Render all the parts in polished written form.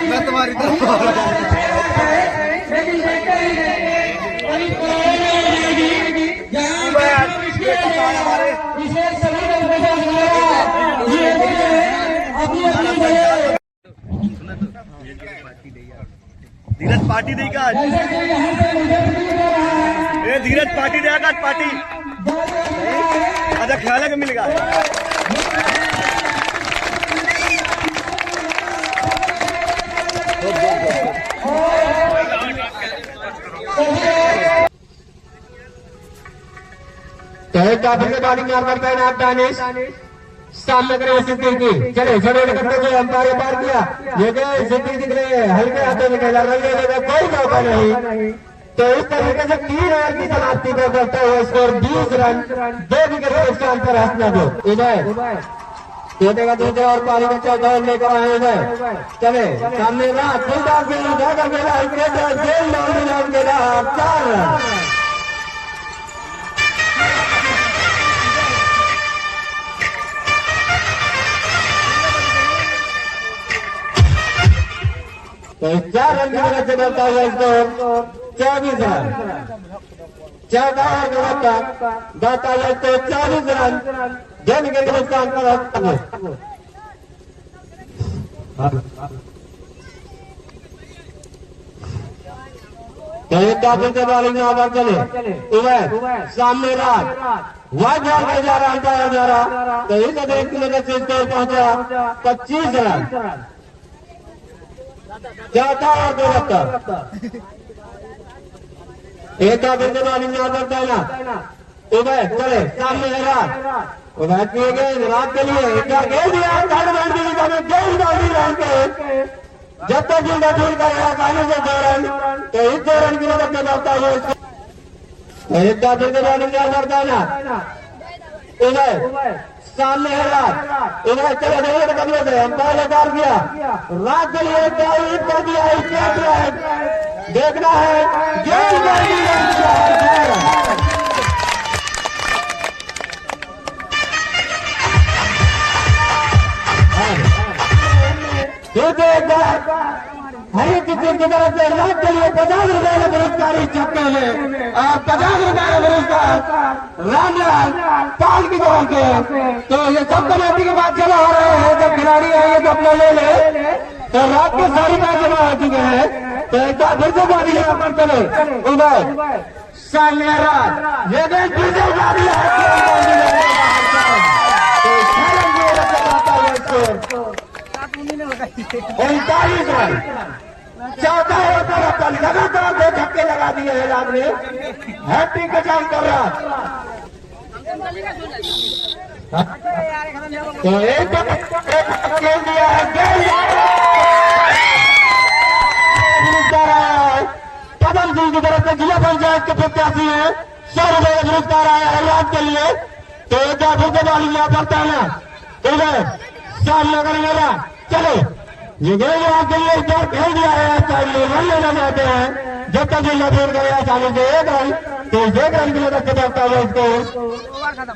मैं तुम्हारी तरफ धीरज पार्टी देगा धीरज पार्टी देगा पार्टी अच्छा ख्याल है कि मिलेगा काफी से बॉलिंग करता है आप दानिश सामने करे सिद्दीकी चले जरूर करते हुए अंपायर पार किया ये सिद्दीकी दिख रहे हैं हल्के हाथों में खेला रही है कोई मौका नहीं तो इस तरीके से 3 ओवर की समाप्ति को करता हुआ स्कोर 20 रन 2 विकेट के स्थान पर हंसना दो इधर छोटे का दूसरा और पारी का चौथा ओवर लेकर आए इधर चले सामने रात फुलदार से उठाकर मेरा जेल लॉन्ग मेरा 4 रन तो 4 रन की मदद से बढ़ता हुआ स्कोर 24 रन 14 ओवर का बढ़ता हुआ स्कोर 24 रन 2 विकेट के स्थान पर तो एक काफी से बॉलिंग में आकर चले उधर सामने रात वाइड बॉल में जा रहा अंपायर द्वारा तो इस अतिरिक्त की मदद से स्कोर पहुंचा 25 रन जाता और 72 एक काफी से बॉलिंग में आकर चलना उधर चले सामने है रात उधर किए गए रात के लिए खेल दिया थर्ड रन की दिशा में गेंद बाजी रन के जब तक जिंदा फील करेगा पानी से 2 रन तो इस 2 रन की मदद में जाता हुआ एक काफी से बॉलिंग में आकर चलना उधर सामने है रात इधर चले गए कमरे से अंपायर ने पार किया रात के लिए कर दिया देखना है हरी टीम की तरफ से रात के लिए 50 रुपए का पुरस्कार इस छक्के में और 50 रुपए का पुरस्कार राम लाल पाल की तरफ से तो ये सब कमेटी के बाद जमा हो रहे हैं जब खिलाड़ी आएंगे तो अपना ले ले तो रात के सारी मैच जमा हो चुके हैं तो एक बार फिर से बाजी यहाँ पर चले उधर सामने रात ये फिर से बाजी है 39 रन चौथा ओवर लगातार 2 छक्के लगा दिए हैं रात ने हैट्रिक का काम कर रहा तो एक खेल दिया है पदम सिंह की तरफ से जिला पंचायत के प्रत्याशी है 100 रुपए का पुरस्कार आया है रात के लिए तो एक बार फिर से बॉलिंग यहाँ पर कहना इधर सामने करेंगे चलो ये गेंद आपके लिए एक बार खेल दिया है रन लेना चाहते हैं जब तक ये लपेट गए आसानी से 1 रन तो 1 रन की मदद से बढ़ता हुआ इसको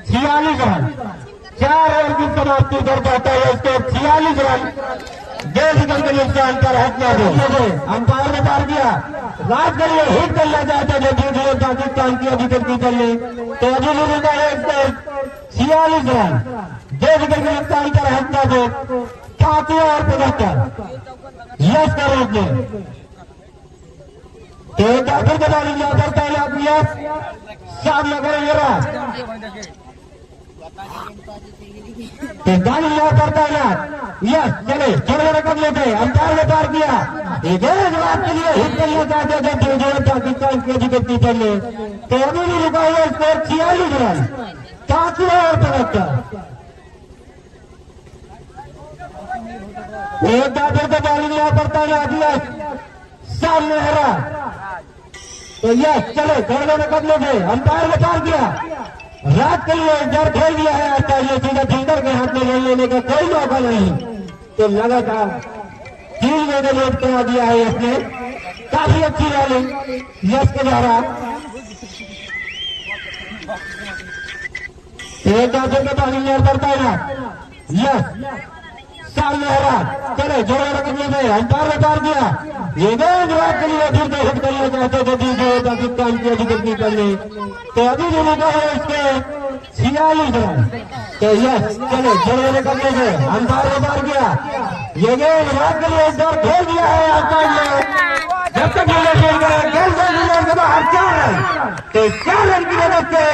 46 रन 4 ओवर की समाप्ति कर पाता है इसको 46 रन 2 विकेट के नुकसान पर हटना दो अंपायर ने पार किया रात के लिए हिट करना चाहते हैं जो पाकिस्तान की विकेट कीपर ने तो अभी भी मिलता है इसको 46 रन 2 विकेट के नुकसान पर हटना दो 5 और 75 यस करोगे तो फिर बॉलिंग करता है आप यस सामने करेंगे तो गाली यहाँ करता है ना यस चले छोटे कर लेते अंपायर ने पार किया जवाब के लिए हिट करना चाहते जब पाकिस्तान के विकेट कीपर ने तो अभी भी रुका हुआ स्कोर 46 रन 5 और 75 एक बार फिर से बॉलिंग यहाँ करता है यस सामने हरा तो यस चले छोटे कर लेते अंपायर ने पार किया रात के लिए जब खेल दिया है सीधा फील्डर के हाथ में ले लेने का कोई मौका नहीं तो लगातार 3 मेडल लोड करा दिया है इसने। काफी अच्छी रैली यश के द्वारा। एक दादर का पानी लेर करता है ना यश सामने हरा। चले जोड़ा रखने में अंपायर ने पार दिया। ये विराट के लिए फिर से हिट करना चाहते थे पाकिस्तान की अधिकृत निकलने तो अभी जो मौका है इसके 46 रन। तो यस चले जोड़े करने से अंपायर ने पार किया। ये विराट के लिए एक बार खेल दिया है अंपायर ने। जब तक खेल कर बाहर 4 रन तो 4 रन की मदद से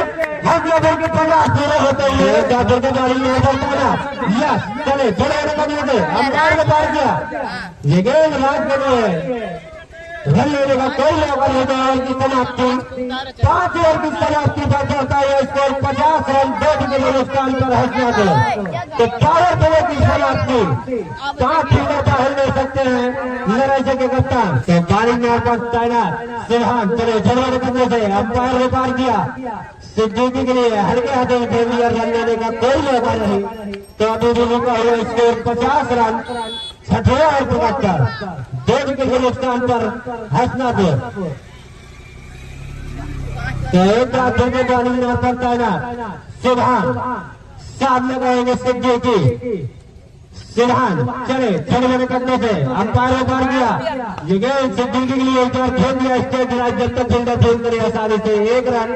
हौसला भर के 50 पूरे होते हुए जादू के बारी में यस चले जोड़े करने से अंपायर ने पार किया। ये गेंद रात के लिए रन लेने का कोई मौका नहीं था। ओवर की समाप्ति 5 ओवर की समाप्ति पर चलता है स्कोर 50 रन 2 विकेट के नुकसान पर हंसना दे। तो पावर प्ले की समाप्ति 5 विकेट पहल ले सकते हैं लड़ाई के कप्तान। तो बारी में पर तैनात सिरहान चले जरूर करने से अंपायर ने पार किया। सिद्दीकी के लिए हल्के हाथों में रन लेने का कोई मौका नहीं। तो अभी भी रुका हुआ स्कोर 50 रन 6 ओवर पर 2 विकेट के नुकसान पर हंसनापुर। तो एक रात के बॉलिंग में पड़ता है ना सिरहान सामने रहेंगे सिद्दीकी। सिरहान चले छोटे करने से अंपायर ने पार किया। ये गेंद सिद्दीकी के लिए एक बार खेल दिया स्टेट राज जब तक फील्डर फेल करे आसानी से 1 रन।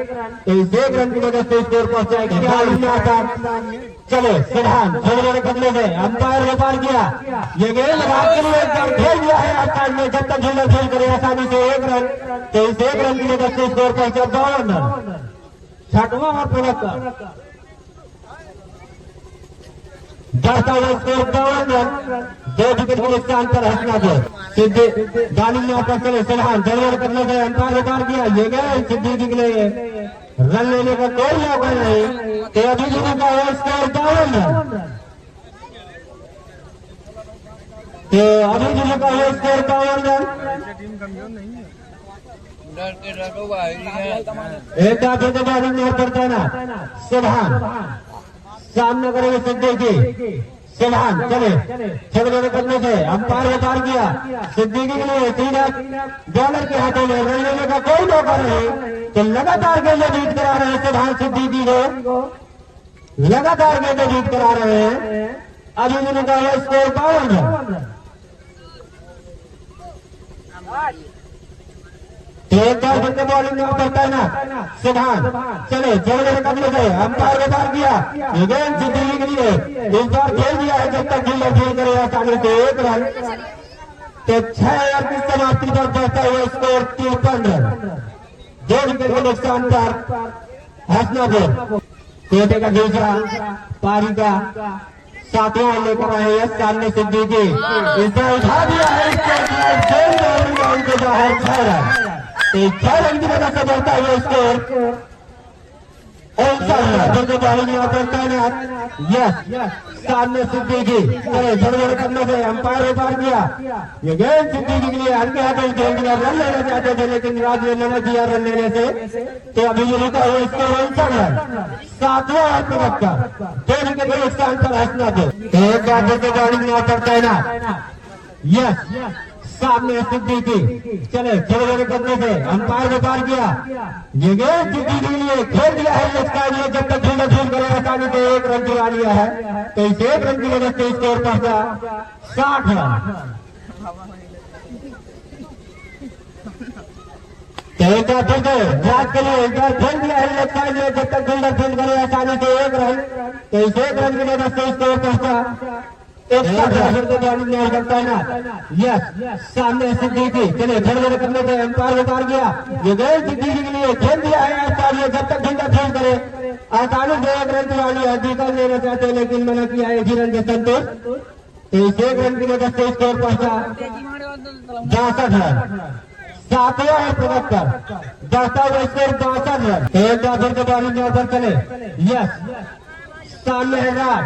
तो इस 1 रन की वजह से स्कोर पहुंचाएगा। चले सिरहान छोटे करने से अंपायर ने पार किया। ये गेंद रात के लिए एक बार खेल दिया है आसानी में जब तक फील्डर फेल करे आसानी से 1 रन। तो इस 1 रन की वजह से स्कोर पहुंचा 52 रन 6वां और पूरा 10 ओवर स्कोर 52 रन 2 विकेट के नुकसान पर हंसनापुर। सीधे बॉलिंग में वापस चले सिरहान जरूर करने से अंपायर ने पार किया। ये गए सिद्दीकी के लिए रन लेने का कोई मौका नहीं। तो अभी भी का स्कोर 52 रन। तो अभी भी का स्कोर 52 रन। एक दादे के बॉलिंग में पड़ता है ना सिरहान सामने करेंगे सिद्दीकी। सिरहान चले छोटे करने से अंपायर ने पार किया। सिद्दीकी के लिए सीधा बॉलर के हाथों में रन लेने का कोई मौका नहीं। तो लगातार गेंदें बीट करा रहे हैं सिरहान सिद्दीकी को। लगातार गेंदें बीट करा रहे हैं। अभी भी उनका स्कोर 52 रन। एक बार बंदे बॉलिंग में पड़ता है ना सिरहान चले जोड़े करने से अंपायर ने पार किया। ये गेंद सिद्दीकी के लिए इस बार खेल दिया है जब तक फील्डर फेल करे आसानी से 1 रन। तो 6 ओवर की समाप्ति पर पहुंचता हुआ स्कोर 53 रन 2 विकेट के नुकसान पर हंसनापुर। कोटे का दूसरा पारी का 7वां ओवर लेकर आए हैं सामने सिद्दीकी। इसने उठा दिया है उनके बाहर 6 रन। 6 रन की वजह से बढ़ता हुआ स्कोर 59 रन। सामने सिद्दीकी चले झड़झड़ करने से अंपायर ने पार किया। ये गेंद सिद्दीकी के लिए हल्के हाथों खेल दिया। रन लेना चाहते थे लेकिन राज ने मना किया रन लेने से। तो अभी ये रुका हुआ स्कोर 59 रन 7वां ओवर पर 2 विकेट के नुकसान पर हंसनापुर। एक बार से बॉलिंग में पड़ता है ना यस सामने सिद्दीकी चले छोटे करने से अंपायर ने पार किया। ये गेंद सिद्दीकी के लिए खेल दिया है लिए जब तक फील्डर फेल करे आसानी से 1 रन चुरा लिया है। तो इस 1 रन की वजह से स्कोर पहुंचा 60 रन। तो एक बार फिर से रात के लिए एक बार खेल दिया है जब तक फील्डर फेल करे आसानी से 1 रन। तो इस 1 रन की वजह से स्कोर पहुंचा 61 करता है ना यस सामने सिद्दीकी चले झड़झड़ करने से अंपायर ने पार किया। ये गेंद सिद्दीकी के लिए खेल दिया है आसानी जब तक फील्डर फेल करे आसानी से 1 रन चुरा लिया। जीतल लेना चाहते लेकिन मना किया 1 रन के संतोष। तो इस 1 रन की वजह से स्कोर पहुंचा 62 रन 7वां ओवर 75 10वां ओवर स्कोर 62 रन। एक बार के बॉलिंग में चले यस सामने है राज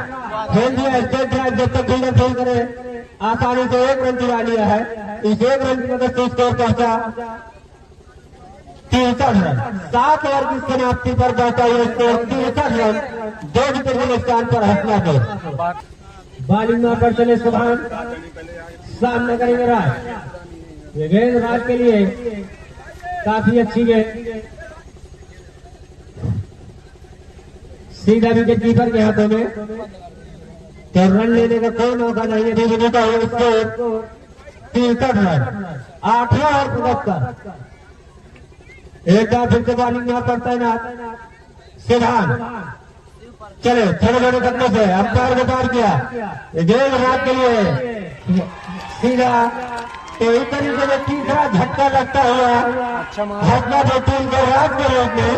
खेल दिया स्टेट ड्राइव जब तक फील्डर फेल करे आसानी से 1 रन चुरा लिया है। इस 1 रन की मदद से स्कोर पहुंचा 63 रन 7 ओवर की समाप्ति पर बढ़ता हुआ स्कोर 63 रन 2 विकेट के नुकसान पर हंसनापुर। बॉलिंग में पर चले सुभान, सामने करेंगे राज। ये गेंद राज के लिए काफी अच्छी गेंद, सीधा विकेट कीपर के हाथों में, तो रन लेने का कोई मौका नहीं है। देखने का स्कोर 63 रन, 8 और 75। एक बार फिर से बॉलिंग में पड़ता है ना सिद्धांत, चले थोड़े थोड़े कदमों से अंपायर को पार किया। ये गेंद रात के लिए सीधा, तो इस तरीके से तीसरा झटका लगता हुआ झटका जो टीम के रात के रूप में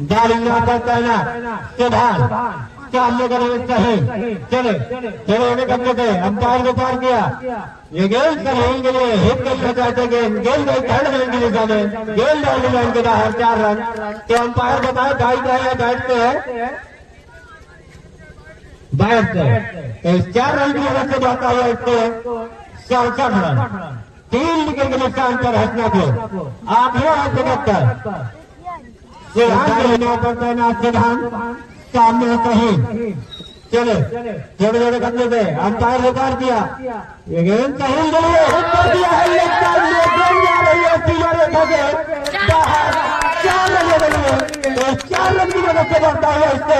बॉलिंग में पड़ता है ना सिद्धांत, सामने करेंगे सही, चले चले कब्जे थे अंपायर को पार किया। ये गेंद सही के लिए हिट करना चाहते गेंद गई थर्ड लाइन की दिशा में, गेंद बाउंड्री लाइन के बाहर 4 रन। तो अंपायर बताए बाइक है या बैठते हैं, बैठते हैं। तो इस 4 रन की वजह से बढ़ता हुआ इसको 67 रन, 3 विकेट के नुकसान पर हसनापुर 8 और 75। सिद्धांत पड़ता है ना सिद्धांत, सामने सही, चले थोड़े थोड़े कदमों से अंपायर ने पार किया। ये गेंद सही के लिए हिट कर दिया है, गेंद जा रही है सीमा रेखा के बाहर, 4 रन के लिए। तो 4 रन की मदद से बढ़ता है इसको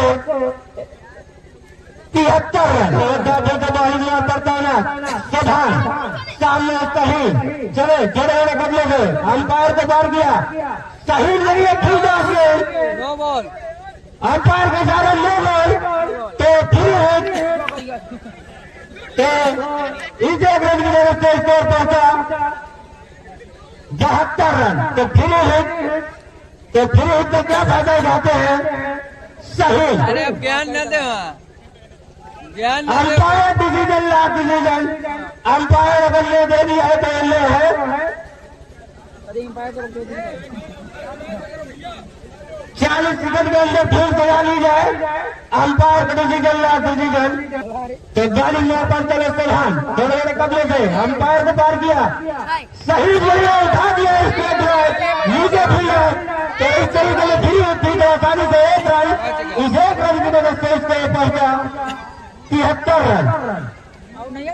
73 रन। बॉलिंग में पड़ता है ना सिद्धांत, सामने सही, चले थोड़े थोड़े कदमों से अंपायर को पार किया। सही नहीं है, ठीक है, नो बॉल, अंपायर का इशारा नो बॉल। तो फिर तो इस एक रन की वजह से स्कोर पहुंचा 72 रन। तो फिर तो क्या फायदा उठाते हैं, सही। अरे अब ज्ञान न दे, ज्ञान umpire decision last decision, umpire अगर ये दे दिया है तो ये है। 40 सेकंड के अंदर फिर बजा ली जाए, अंपायर का डिसीजन लास्ट डिसीजन। तो बॉलिंग में पर चले सिद्धांत, थोड़े थोड़े कब्जे से अंपायर को पार किया। सही बोलिए, उठा दिया स्ट्रेट ड्राइव, नीचे फिर तो इस तरीके से फिर आसानी से 1 रन, इस 1 रन की वजह से इसको पहुंचा 73 रन,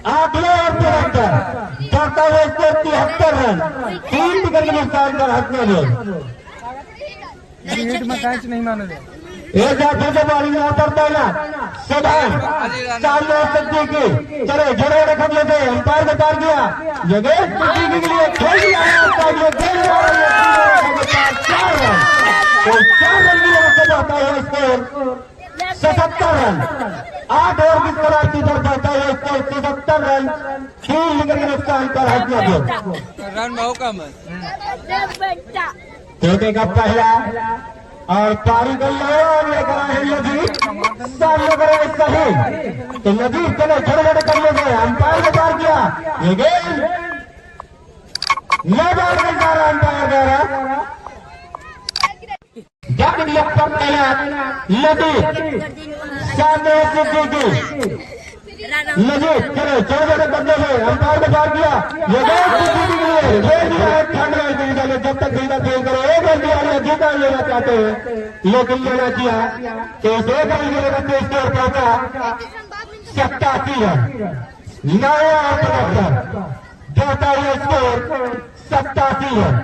8 और 73 बढ़ता हुआ इसको 73 रन, 3 विकेट के नुकसान पर हसनापुर। नहीं मानो एक बार फिर से बॉलिंग में उतरता है ना सिद्धांत, सामने सिद्दीकी, चले जोड़े रखम लेते अंपायर को पार किया। ये गेंद सिद्दीकी के लिए खेल दिया है, 4 रन, तो 4 रन की वजह से बढ़ता है स्कोर 77 रन, 8 और 20 पर बढ़ता है स्कोर 77 रन, 3 विकेट के नुकसान पर हसनापुर। रन बहुत कम है। छोटे का पहला और पारी कर और लेकर आए नजीर, सामने करे सही, तो नजीर चले छोटे छोटे करने से अंपायर को पार किया। ये गेंद न बाहर में जा रहा अंपायर द्वारा, जब पर पहला नजीर, सामने सिद्दीकी, नजीर चले छोटे छोटे करने से अंपायर को पार किया। ये गेंद सिद्दीकी के लिए ठंड में जब तक जीता खेल करो, एक रन जीता लेना चाहते हैं लेकिन लेना किया। तो इस 1 रन की वजह से स्कोर पहुंचा 87 रन, 9 और 75 बढ़ता हुआ स्कोर 87 रन।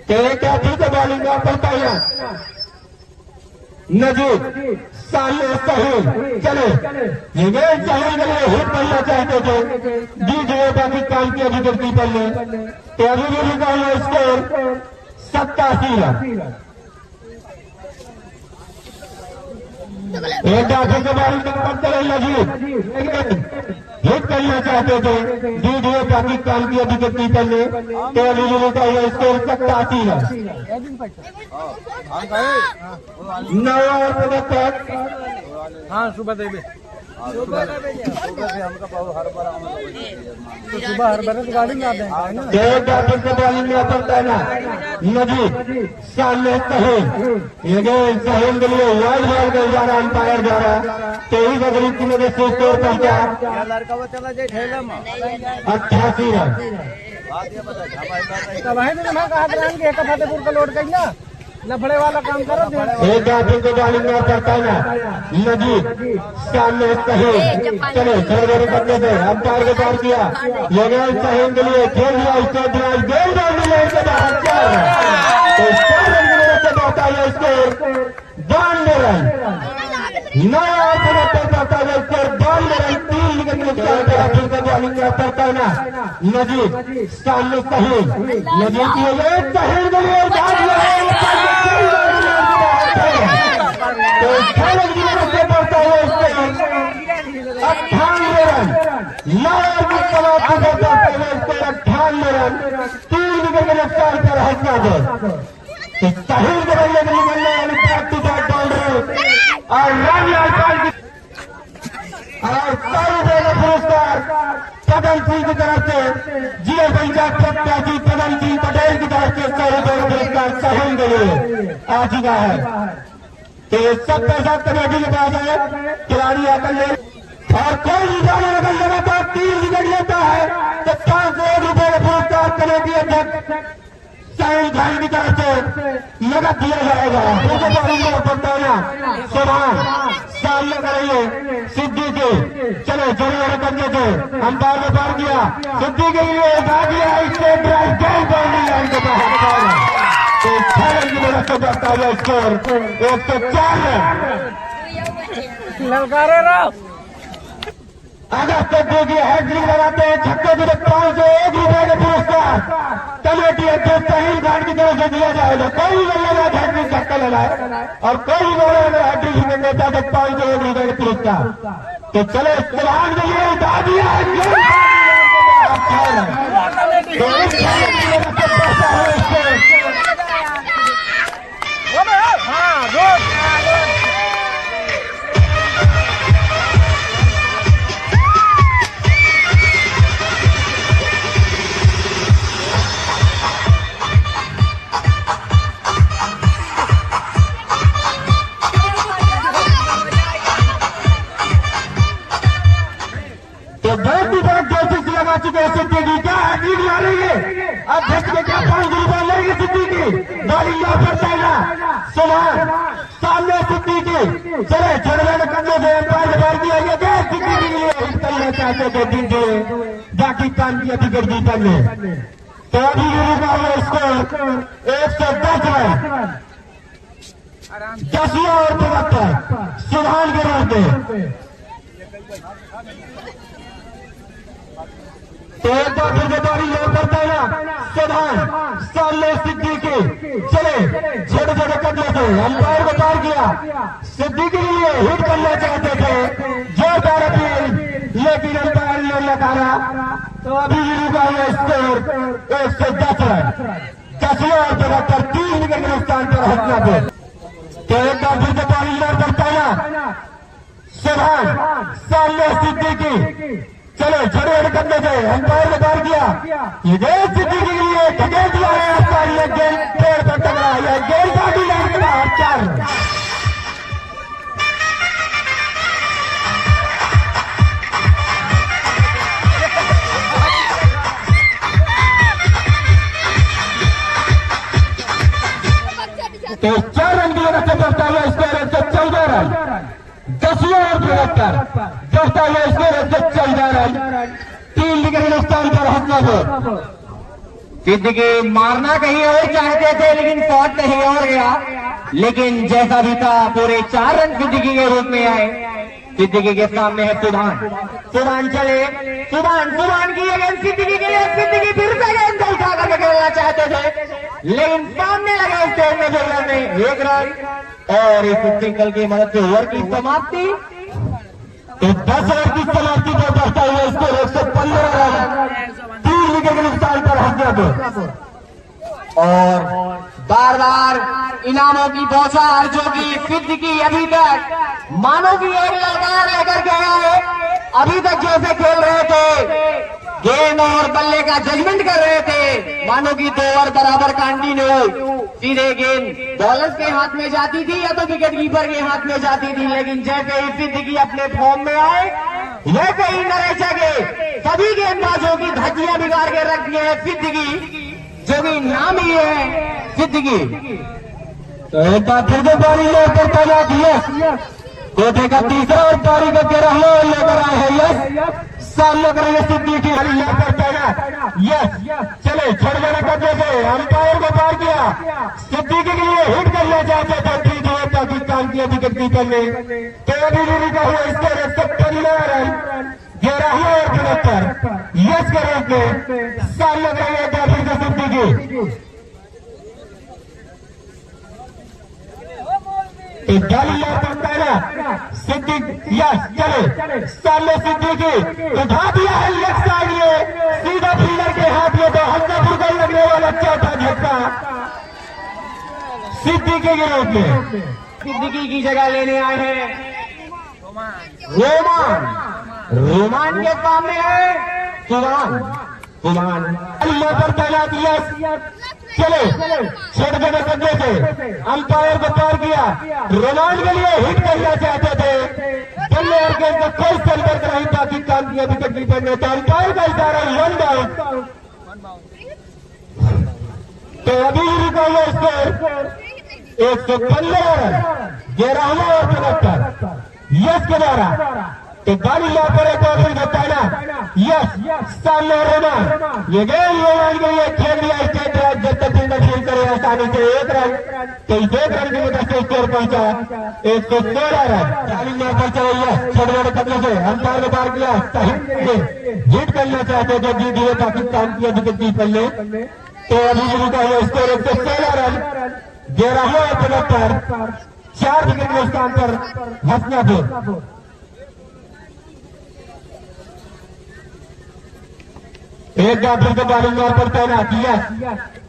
तो एक फिर से बॉलिंग में पड़ता है नजीर, सामने सही, चले ये गेंद सही के लिए हिट करना चाहते थे, दीजिए बाकी काम किया विकेट कीपर ने। तो अभी भी लिखा हुआ स्कोर 87 रन। एक बार फिर से बॉलिंग में पड़ते रहे नजीर, हिट करना चाहते थे, दीजिए बाकी काम किया विकेट कीपर ने। तो अभी भी लिखा हुआ स्कोर 87 रन, 9 और 75। हाँ सुबह देवे सुबह हर बार तो गाड़ी में आते हैं ना। बॉलिंग में पड़ता है ना नजीर, सामने सही, ये गेंद सही के लिए वाइड बॉल कर जा रहा अंपायर द्वारा। 23 अगली की वजह से स्कोर पहुंचा 88 रन, तब है तो मैं कहा था कि एक फतेहपुर का लोड कहीं ना लफड़े वाला काम करो दे। एक आदमी को गाड़ी में करता है ना नदी सामने कहीं चले छोटे करने से अंपायर को पार किया ये गेंद सही के लिए खेल दिया उसके ड्राइव गेंद डालने के बाद तो 4 रन की मदद से बढ़ता है स्कोर 92 रन। 9 ओवर पर बढ़ता है स्कोर 92 रन। 3 विकेट के नुकसान पर अब्दुल का बॉलिंग करता है ना नजीब सामने सही नजीब की सही के लिए तो 6 रन की मदद से बढ़ता है स्कोर 98 रन। 9 ओवर की समाप्ति पर बढ़ता है स्कोर 98 रन। 3 विकेट के नुकसान पर हैदराबाद तो सही बदलने के लिए मिलने वाली प्रैक्टिस डाल रहे और रामलाल पाल की और पुरस्कार पदम सिंह की तरफ से जिला पंचायत प्रत्याशी पदम सिंह पटेल की तरफ से 100 पुरस्कार सहन के लिए आ चुका है। तो सब पैसा कमेटी के पास है खिलाड़ी आकर ले और कोई भी जाने लगन लगातार 3 विकेट लेता है तो 501 रुपए का पुरस्कार कमेटी अध्यक्ष साहिल भाई की तरफ से नगद दिया जाएगा। सुभान सामने करेंगे सिद्दीकी चले जरूर करने से अंपायर ने पार किया सिद्दीकी के लिए उठा दिया स्टेट ड्राइव गेंद बाउंड्री लाइन के बाहर तो 6 रन की मदद से बढ़ता है स्कोर 104 रन। ललकारे रहो अगर सिद्दीकी हैट्रिक लगाते हैं छक्के भी 501 रुपए के पुरस्कार कमेटी अध्यक्ष साहिल खान की तरफ से दिया जाएगा। कोई भी बल्लेबाज हैट्रिक छक्का लगाए और कोई भी बॉलर हैट्रिक लेता तो 501 रुपए के पुरस्कार तो चले सुभान के लिए उठा दिया सिद्दीकी क्या हैट्रिक मारेंगे अध्यक्ष के क्या 5 रुपए लेंगे सिद्दीकी बॉलिंग ऑफर देगा सुभान सामने सिद्दीकी चले छोड़ने करने से अंपायर ने पार किया ये गए सिद्दीकी के लिए हिट करना चाहते थे दीजिए बाकी काम किया विकेट कीपर ने तो अभी स्कोर 110 रन 10 ओवर 75 सुभान के रूप में तो एक बार फिर से बारी लो करता है ना सुभान सामने सिद्दीकी चले छोटे छोटे कदमों से अंपायर को पार किया सिद्दीकी के लिए हिट करना चाहते थे जोरदार अपील लेकिन अंपायर ने नकारा तो अभी रुका है स्कोर 110 रन 10 ओवर 73 3 विकेट के नुकसान पर हैदराबाद तो एक बार फिर से बारी लो करता है ना सुभान सामने सिद्दीकी चलो छोटे छोटे करने से अंपायर ने पार किया ये सिद्दीकी के लिए खदेड़ दिया है ये गेंद पेड़ पर टकरा है गेंद बाउंड्री लाइन के बाहर 4 रन। तो 4 रन की वजह से बढ़ता हुआ स्कोर 114 रन 10 ओवर 75 बढ़ता हुआ स्कोर 114 रन 3 विकेट के नुकसान पर हैदराबाद सिद्दीकी मारना कहीं और चाहते थे लेकिन शॉट कहीं और गया लेकिन जैसा भी था पूरे 4 रन सिद्दीकी के रूप में आए। सिद्दीकी के सामने है सुभान चले सुभान की गेंद सिद्दीकी के लिए सिद्दीकी फिर से गेंद को उठाकर निकलना चाहते थे लेकिन सामने लगा स्टेट में बॉलर ने 1 रन और इस सिंगल की मदद से ओवर की समाप्ति तो 10 ओवर की समाप्ति पर बढ़ता हुआ स्कोर 115 रन 3 विकेट के नुकसान पर हैदराबाद और बार बार इनामों की बौछार जो कि सिद्दीकी अभी तक मानो की एक ललकार लेकर गया है। अभी तक जैसे खेल रहे थे गेंद और बल्ले का जजमेंट कर रहे थे मानो की 2 ओवर बराबर कंटिन्यू सीधे गेंद बॉलर्स के हाथ में जाती थी या तो विकेट कीपर के हाथ में जाती थी लेकिन जैसे ही सिद्दीकी अपने फॉर्म में आए ये कहीं न रह सके। सभी गेंदबाजों की धज्जियां बिगाड़ के रख दी है सिद्दीकी, जो कि नाम ही है सिद्दीकी। तो एक बार फिर से पारी लेकर तैनात है, कोटे का तीसरा और पारी का 13वां लेकर आए हैं। यस, सामने करेंगे सिद्दीकी यहाँ पर तैनात। यस, चले छोड़ देने कब्जे से अंपायर को पार किया। सिद्दीकी के लिए हिट करना चाहते थे, ठीक है पाकिस्तान की विकेट कीपर ने। तो अभी भी लिखा हुआ इसके 115 रन 11 और 75। यस करेंगे सामने करेंगे फिर से सिद्दीकी। तो डालिया पड़ता है ना सिद्दीक। यस, चले सामने सिद्दीकी उठा दिया है लेफ्ट साइड में, सीधा फील्डर के हाथ में। तो हल्कापुर को लगने वाला चौथा झटका सिद्दीकी के रूप में। सिद्दीकी की जगह लेने आए हैं रोमान। रोमान के सामने है कुमान पर तैनात। यस, चले छोटे छोटे कब्जे से अंपायर को पार किया। रोमान के लिए हिट करना चाहते थे, बल्ले और गेंद को कोई संपर्क नहीं पाकिस्तान की विकेट कीपर ने। तो अंपायर का इशारा 1 बाउंड। तो अभी रुका हुआ स्कोर 115 रन 11 और 75 यस के द्वारा। तो गाड़ी यहाँ पर एक और फिर बताना। यस, सामने रोमान, ये गेंद रोमान के लिए खेल दिया स्टेट ड्राइव। जब तक फील्डर फील्ड करे आसानी से 1 रन, तो इस 1 रन की वजह से स्कोर पहुंचा 116 रन। गाड़ी यहाँ पर चले छोटे छोटे कदमों से अंपायर ने पार किया। हिट करना चाहते थे, जीत दिए पाकिस्तान की विकेट कीपर ने। तो अभी रुका हुआ स्कोर 116 रन 11 और 75, 4 विकेट के स्थान पर हसनापुर। एक बार फिर से बॉलिंग पर तैनात। यस,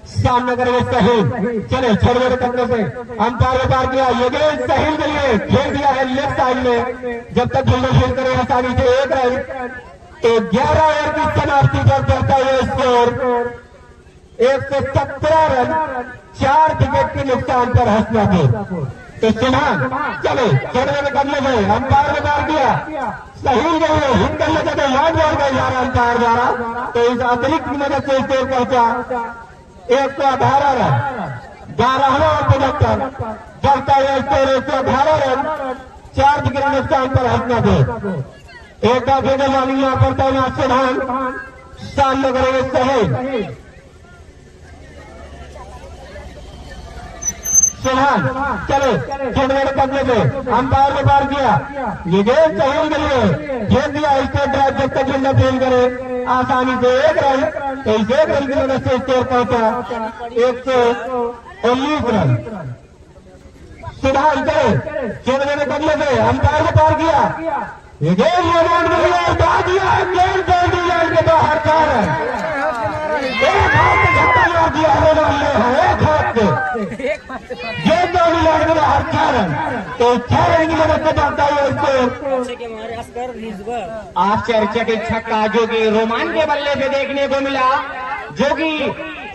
सामने करेंगे सहील। चले छोटे छोटे कदमों से अंपायर ने पार किया। ये गेंद सहील के लिए खेल दिया है लेफ्ट साइड में। जब तक फील्डर खेल करे आसानी से 1 रन, तो 11 ओवर की समाप्ति पर चलता हुआ स्कोर 117 रन 4 विकेट के नुकसान पर हसनापुर। तो सुभान चले छोटे छोटे कदमों से अंपायर ने पार किया। सही गए हिट करने का तो लॉन्ग बॉल का इशारा अंपायर द्वारा। तो इस अतिरिक्त की मदद से स्कोर पहुंचा 118 रन 12 और 75। बढ़ता हुआ स्कोर 118 रन 4 विकेट के नुकसान पर हसनापुर। एक बार फिर बॉलिंग यहाँ पर तैनात सुभान, सामने करेंगे सही सुभान। चले छोटे छोटे कदमों से अंपायर ने पार किया। ये गेंद सही के लिए खेल दिया स्टेट ड्राइव। जब तक फील्डर फील्ड करे आसानी से 1 रन, तो इस 1 रन की वजह से स्कोर पहुंचा 119 रन। सुभान चले छोटे छोटे कदमों से अंपायर ने पार किया। ये गेंद रोमान के लिए उठा दिया है, गेंद बाउंड्री लाइन के बाहर 4 रन। एक हाथ से झटका मार दिया रोमान ने, एक हाथ से गेंद बाउंड्री लाइन के बाहर 4 रन। तो 6 रन की मदद से बढ़ता है स्कोर। आश्चर्यचकित छक्का जो कि रोमान के बल्ले से देखने को मिला, जो कि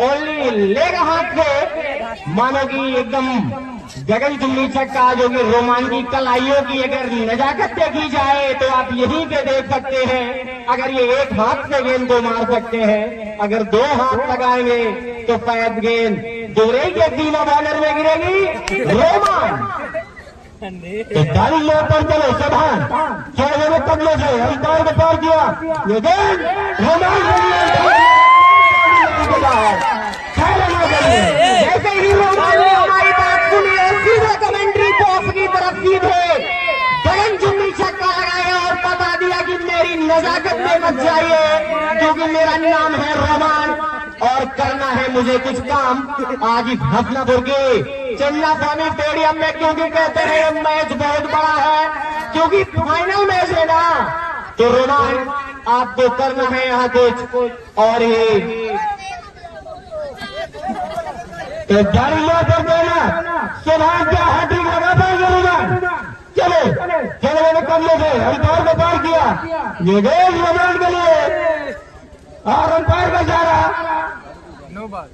ओनली लेग हाथ से मानो कि एकदम गगनचुंबी छक्का, जो कि रोमान की कलाइयों की अगर नजाकत देखी जाए तो आप यहीं पे देख सकते हैं। अगर ये 1 हाथ से गेंद को मार सकते हैं, अगर 2 हाथ लगाएंगे तो शायद गेंद दूरे के सीमा बॉर्डर में गिरेगी। रोमान तो गाड़ी यहाँ पर चले सुभान छोटे छोटे कदमों से अंपायर को पार किया। ये गेंद रोमान जैसे ही रोमान ने हमारी बात सुनी है, सीधा कमेंट्री बॉक्स की तरफ सीधे गगनचुंबी छक्का लगाया और बता दिया कि मेरी नजाकत में मत जाइए, क्योंकि मेरा नाम है रोमान और करना है मुझे कुछ काम आज इस हसनापुर के चिन्नास्वामी स्टेडियम में। क्योंकि कहते हैं ये मैच बहुत बड़ा है, क्योंकि फाइनल मैच है ना। तो रोमान आपको करना है यहाँ कुछ और ही। तो गाड़ी पर देना सुभान क्या हैट्रिक लगा पाएंगे रोमान। चले चले मैंने करने से अंपायर को पार किया। ये गेंद रोमान के लिए और अंपायर का इशारा नो बॉल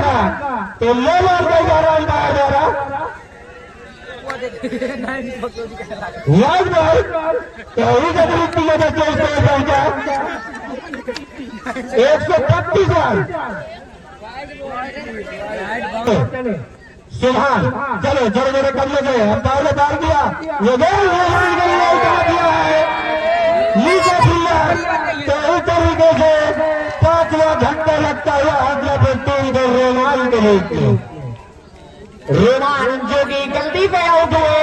का। तो नो बॉल का इशारा अंपायर द्वारा। वाइड बॉल पहली गतिविधि में बच्चे पहुंचा 132 रन। सुभान चलो जोरे जोरे कमरे से अंपायर ने पार किया, ये गेंद उठा दिया है नीचे फिल्डर। तो इस तरीके से 5वां घंटा लगता हुआ अगला टीम को रोमान के लिए रोमान जो कि गलती पे आउट हुए,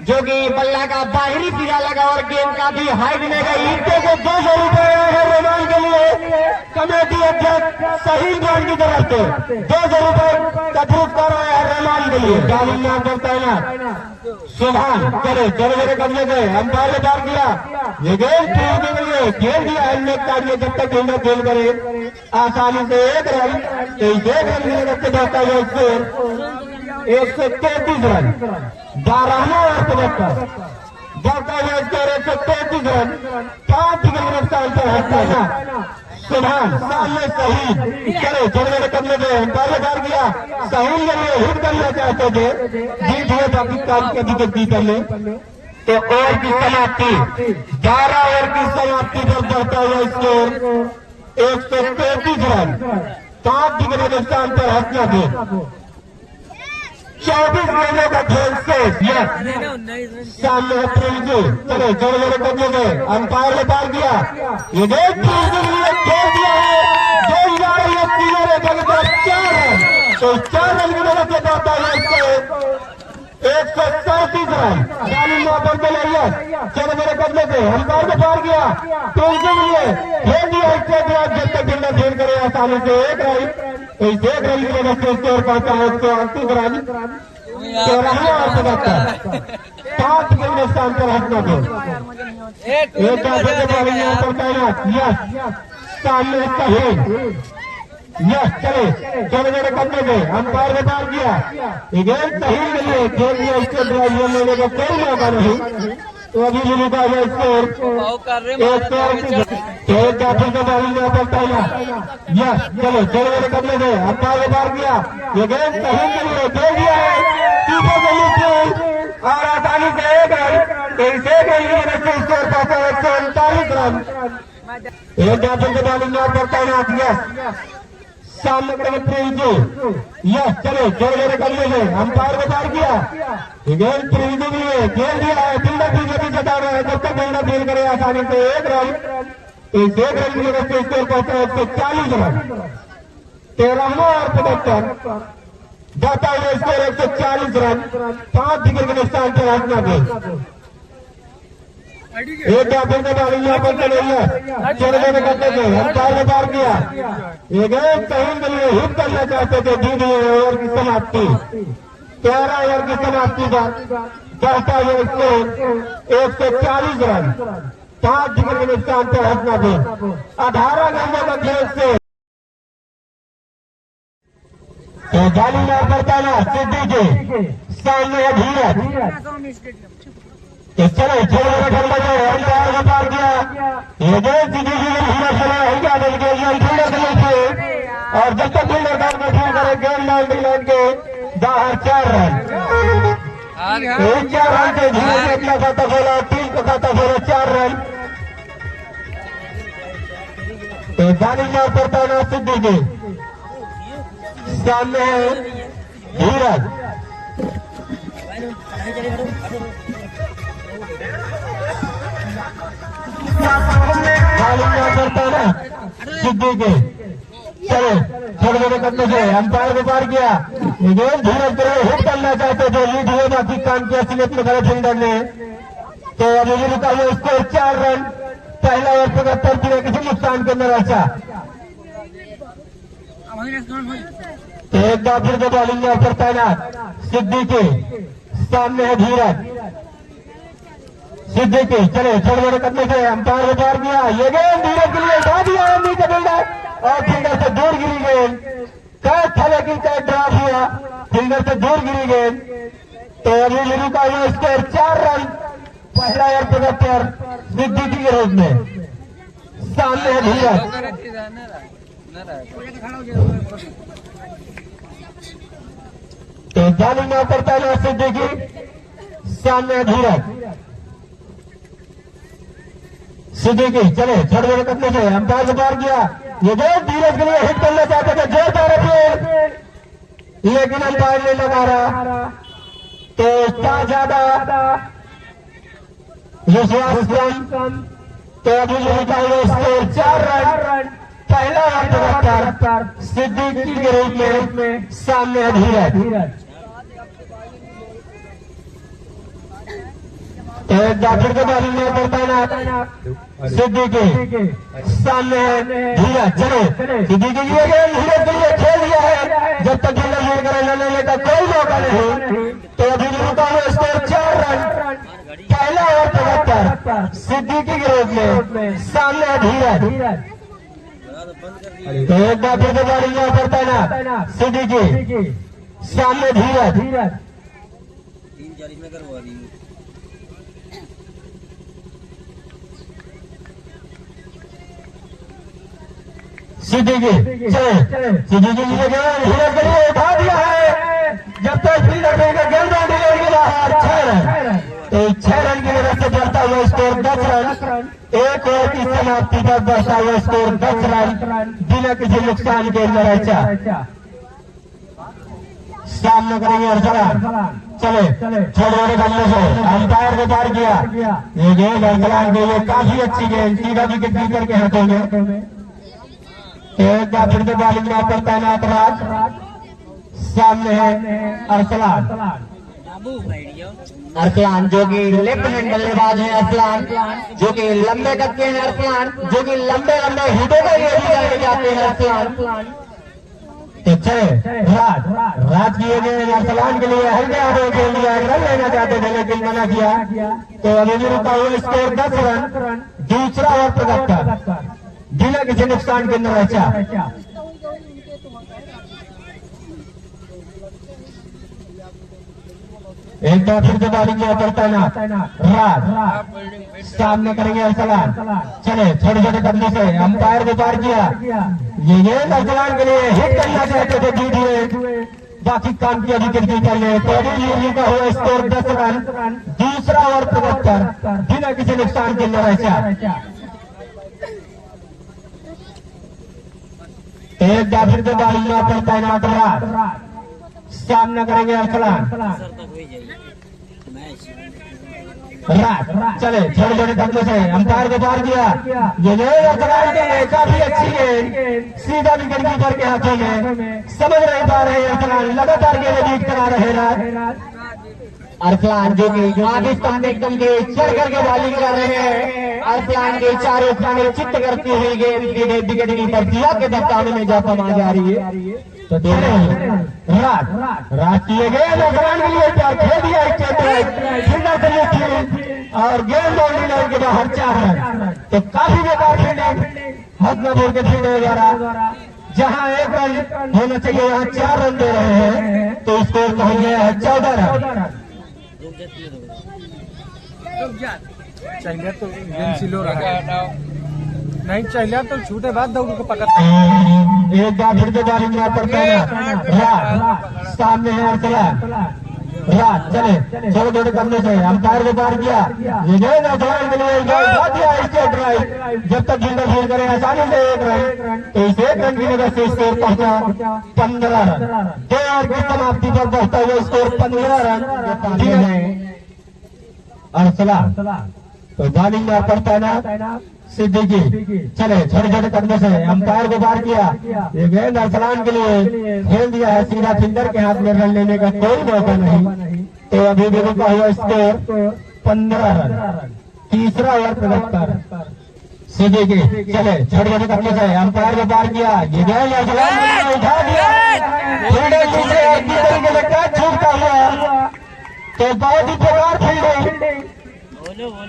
जो कि बल्ला का बाहरी सिरा लगा और गेंद काफी हाइट में गई। इनके को 200 रुपए है रोमान के लिए कमेटी अध्यक्ष सही खान की तरफ से 200 रुपए का पुरस्कार आया है रोमान के लिए। डालिंग नाम करता है ना सुभान चले चले मेरे कमरे से अंपायर ने पार किया, ये गेंद खेल के लिए खेल दिया हेलमेट काटिए जब तक गेंद खेल करे आसानी से 1 रन। तो 1 रन के रखते जाता है स्कोर 133 रन। 12वां ओवर पे जाता है स्कोर 133 रन। 5 विकेट नुकसान पर हटता है सुभान सामने सही चले चले मेरे कमरे से अंपायर ने पार किया, सही के लिए हिट करना चाहते थे जीत हुए पाकिस्तान के विकेट जीत ले। तो ओवर की समाप्ति 12 ओवर की समाप्ति पर बढ़ता हुआ स्कोर 133 रन। 5 विकेट नुकसान पर हटना थे। 24 गेंदों का खेल शेष सामने है प्रिंजू चले जोड़े जोड़े कब्जे से अंपायर ने पार किया, ये गेंद प्रिंजू के लिए खेल दिया है। गेंद जा रही है तीनों ने जगह 4 रन। तो 4 रन की मदद से पाता है इसको 137 रन। डालिंग पर के लिए चले मेरे कब्जे से अंपायर ने पार किया, प्रिंजू के लिए खेल दिया इसके बाद जब तक गेंद खेल करे आसानी से 1 रन। तो इस 1 रन की वजह से स्कोर पहुंचा है 138 रन। 13वां ओवर पे जाता है 5 विकेट नुकसान पर हटना थे। एक बॉलिंग यहाँ पर तैनात यस सामने सही यस चले चले मेरे कमरे से अंपायर ने पार किया, गेंद सही के लिए खेल दिया इसके ड्राइवर लेने का कोई मौका नहीं। तो अभी भी रुका है स्कोर 138 का बॉलिंग यहाँ पर तैनात यस चलो चले मेरे कमरे से अंपायर ने पार किया, ये गेंद सही के लिए खेल दिया है टीपों के नीचे और आसानी से 1 रन। तो इस 1 रन की वजह से स्कोर पहुंचा 139 रन। एक बैटर के बॉलिंग यहाँ पर तैनात यस सामने करेंगे प्रिंजू यस चले जोर मेरे कमरे से अंपायर ने पार किया, गेंद प्रिंजू के लिए खेल दिया है। फील्डर भी जब जता रहा है जब तक फील्डर फील करे आसानी से 1 रन। इस 1 रन की वजह से स्कोर पहुंचा 140 रन। 13वां ओवर पे जाता हुआ स्कोर 140 रन। 5 विकेट के नुकसान पर हटना थे। एक बैटर के बॉलिंग यहाँ पर चले चले जाने करते थे अंपायर ने पार किया, ये गेंद सही के लिए हिट करना चाहते थे। 2 ओवर की समाप्ति 13 ओवर की समाप्ति पर बढ़ता हुआ स्कोर 140 रन। 5 विकेट के नुकसान पर हटना थे। 18 गेंदों का खेल से तो बॉलिंग यहाँ पर तैनात सिद्धू के सामने है धीरज। तो चलो थोड़ा ठंडा जो अंपायर ने पार किया, ये गेंद सीधी धीरज चला हल्का बन के फील्डर के नीचे और जब तक फील्डर काम को ठीक करे गेंद बाउंड्री लाइन के बाहर 4 रन। 4 रन से धीरज ने अपना खाता खोला, टीम का खाता खोला 4 रन। तो बॉलिंग यहाँ पर तैनात सिद्धू के सामने है धीरज। करता है सिद्धू के चलो छोटे छोटे कदमों से अंपायर को पार किया, गेंद धीरज को हिट करना चाहते थे लीड हुए बाकी काम किया स्लिप में खड़े फील्डर ने। तो अभी भी रुका हुआ स्कोर 4 रन। पहला ओवर 75 की किसी नुकसान के अंदर अच्छा। एक बार फिर से बॉलिंग में अवसर तैनात सिद्धू के सामने है धीरज। सिद्दीकी चले छोटे बड़े कदमों से अंपायर ने पार किया, ये गेंद धीरज के लिए उठा दिया नीचे फील्डर और फील्डर से दूर गिरी गेंद। कैच था लेकिन कैच ड्रॉप हुआ, फील्डर से दूर गिरी गेंद। तो अभी लिरू का हुआ स्कोर 4 रन। पहला ओवर 75 सिद्दीकी के रूप में सामने है धीरज। तो बॉलिंग में करता है सिद्दीकी सामने धीरज सिद्दीकी। चले छोटे छोटे कदमों से अंपायर को पार किया। ये जो धीरज के लिए हिट करना चाहते थे जोरदार अपील, लेकिन अंपायर नहीं लगा रहा। तो क्या ज्यादा विश्वास कम। तो अभी जो होता है स्कोर 4 रन। पहला रन सिद्दीकी के रूप में सामने धीरज। एक जाफर के बारी में पड़ता सिद्दीकी सामने धीरज। चलो सिद्दीकी के लिए धीरज के लिए खेल दिया है। जब तक धीरज लेने का कोई मौका नहीं, तो अभी रुका हुआ स्कोर 4 रन। पहला और 75 सिद्दीकी के रूप में सामने धीरज। तो एक जाफर के बारी में पड़ता सिद्दीकी सामने धीरज। सिद्दीकी सिद्दीकी ने धीरज के लिए उठा दिया है। जब तक फील्डर देगा गेंद के बाहर 6 रन। तो 6 रन की वजह से बढ़ता हुआ स्कोर 10 रन। एक और की समाप्ति तक बढ़ता हुआ स्कोर 10 रन बिना किसी नुकसान के अंदर। सामने करेंगे अरसलान। चले छोटे छोटे बल्ले से अंपायर को पार किया। ये गेंद अरसलान के लिए काफी अच्छी गेंद, सीधा विकेट कीपर के हाथों में। एक बार फिर से बॉलिंग में पर तैनात राज। सामने है अरसलान जो कि लेफ्ट हैंड बल्लेबाज है। अरसलान जो कि लंबे कद के हैं। अरसलान जो कि लंबे लंबे हिटों का ये भी जाने जाते हैं। अरसलान राज किए गए अरसलान के लिए हल्के हाथों खेल दिया। रन लेना चाहते थे लेकिन मना किया। तो अभी भी रुका हुआ स्कोर 10 रन। दूसरा और 75 बिना किसी नुकसान के अंदर। एक बार फिर से बॉलिंग में उतरता राज। सामने करेंगे अरसलान। चले छोटे छोटे कदमों से अंपायर को पार किया। ये गेंद अरसलान के लिए हिट करना चाहते थे, जीत हुए। बाकी काम किया विकेट कीपर ने। तो अभी का हुआ स्कोर 10 रन। दूसरा और 75 बिना किसी नुकसान के अंदर। एक बार फिर से बॉलिंग में पर तैनात राज। सामना करेंगे अरसलान। राज चले छोटे छोटे कदमों से अंपायर को पार किया। ये गेंद अरसलान के लिए काफी अच्छी गेंद, सीधा विकेट कीपर के हाथों में। समझ नहीं पा रहे अरसलान, लगातार गेंद बीट करा रहे राज। अरसलान जो कि आगे स्तंभ एकदम के चढ़ करके बॉलिंग कर रहे हैं। अरसलान के चारों खाने चित्त करती हुई गेंद विकेट कीपर दिया के दफ्तार में जा समा जा रही है। तो राज किए गए अरसलान के लिए चार खेल दिया और गेंद बाउंड्री लाइन के बाहर 4 रन। तो काफी बेकार फील्डिंग हसनापुर के फील्डर द्वारा। जहां 1 रन होना चाहिए वहां 4 रन दे रहे हैं। तो स्कोर पहुंच गया है 14 रन। चाहिए तो सिलो रहा नहीं चाहिए तो छूटे बाद दौड़ को पकड़। एक बार फिर से बॉलिंग में पड़ता है राज। सामने है अरसलान। राज चले छोटे छोटे कदमों से अंपायर को पार किया। ये गेंद अरसलान के लिए स्ट्रेट ड्राइव। जब तक गेंद फील्ड करे आसानी से 1 रन। तो इस 1 रन की वजह से स्कोर पहुंचा 15 रन। 2 ओवर की समाप्ति पर पहुंचता हुआ स्कोर 15 रन अरसलान। तो बॉलिंग में पड़ता है सिद्दीकी। चले छोटे छोटे कदमों से अंपायर को पार किया। ये गेंद अरसलान के लिए खेल दिया है। सीधा फील्डर के हाथ में रन लेने का कोई मौका नहीं। तो अभी भी रुका हुआ स्कोर 15 रन। तीसरा ओवर 75 सिद्दीकी। चले छोटे छोटे कदमों से अंपायर को पार किया। ये गेंद अरसलान के लिए उठा दिया। फील्डर तरीके से कैच छूटता हुआ। तो बहुत ही बेकार फील्डिंग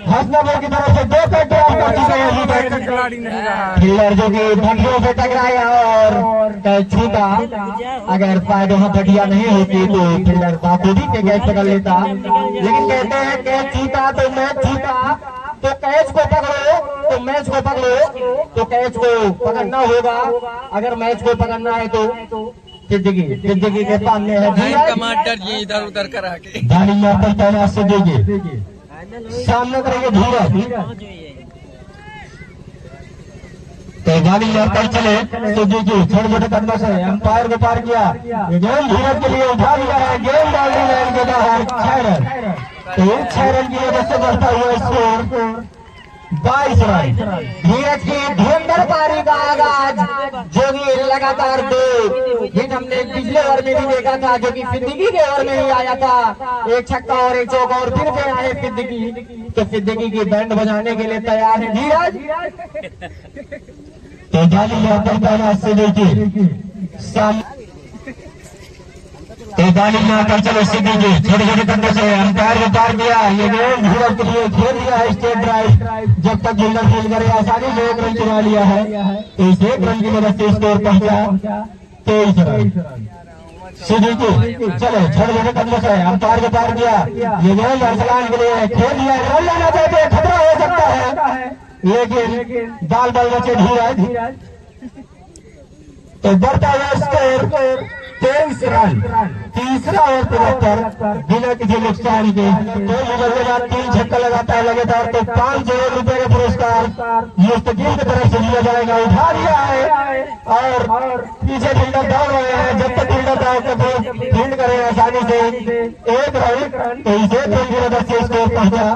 हसनापुर की तरफ से 2 कैच कर चुके हैं। खिलाड़ी नहीं रहा फील्डर जो कि भटियों से टकराया और कैच छूटा। अगर शायद वहां भटिया नहीं होती तो फील्डर बाखूबी के कैच पकड़ लेता। लेकिन कहते हैं कैच छूटा तो मैच छूटा। तो कैच को पकड़ो तो मैच को पकड़ो। तो कैच को पकड़ना होगा। अगर मैच को पकड़ना है तो सिद्दीकी के सामने है धीरज। टमाटर जी इधर उधर करा के गाड़ी यहाँ पर तैनात सिद्दीकी, सामने करेंगे धीरज। तो गाड़ी यहाँ पर चले सिद्दीकी, छोटे छोटे कदमों से अंपायर को पार किया। ये गेंद धीरज के लिए उठा लिया है, गेंद बाउंड्री लाइन के बाहर 6 रन। तो 6 रन की वजह से बढ़ता हुआ स्कोर 22 रन। धीरज की धुरंधर पारी का आगाज, जो कि लगातार 2 हिट हमने पिछले ओवर में भी देखा था, जो कि सिद्दीकी के ओवर में ही आया था। एक छक्का और एक चौका और फिर से आए सिद्दीकी। तो सिद्दीकी की बैंड बजाने के लिए तैयार है धीरज। तो गाली यहाँ पर तैनात सिद्दीकी, तो गाली यहाँ पर चलो सिद्दीकी, छोटे छोटे कंधे से अंपायर को पार किया। ये गेंद धीरज के लिए खेल दिया है स्टेट ड्राइव। जब तक फील्डर फील्ड करे आसानी से 1 रन चुरा लिया है। तो इस 1 रन की मदद से स्कोर पहुंचा 23 रन। सिद्दीकी चलो छोटे छोटे कंधे से अंपायर को पार किया। ये गेंद अरसलान के लिए खेल दिया, रन लेना चाहते, खतरा हो सकता है, लेकिन बाल बाल बचे धीरज। तो बढ़ता हुआ स्कोर 23 रन। तीसरा ओवर 73 बिना किसी नुकसान के। तो मुकाबले बाद 3 छक्का लगाता है लगातार, तो 500 रुपए का पुरस्कार मुस्तकीम की तरफ से दिया जाएगा। उठा दिया है और पीछे फील्डर दौड़ रहे हैं। जब तक फील्डर फील्ड करे आसानी से 1 रन। तो इस 1 रन की वजह से स्कोर पहुंचा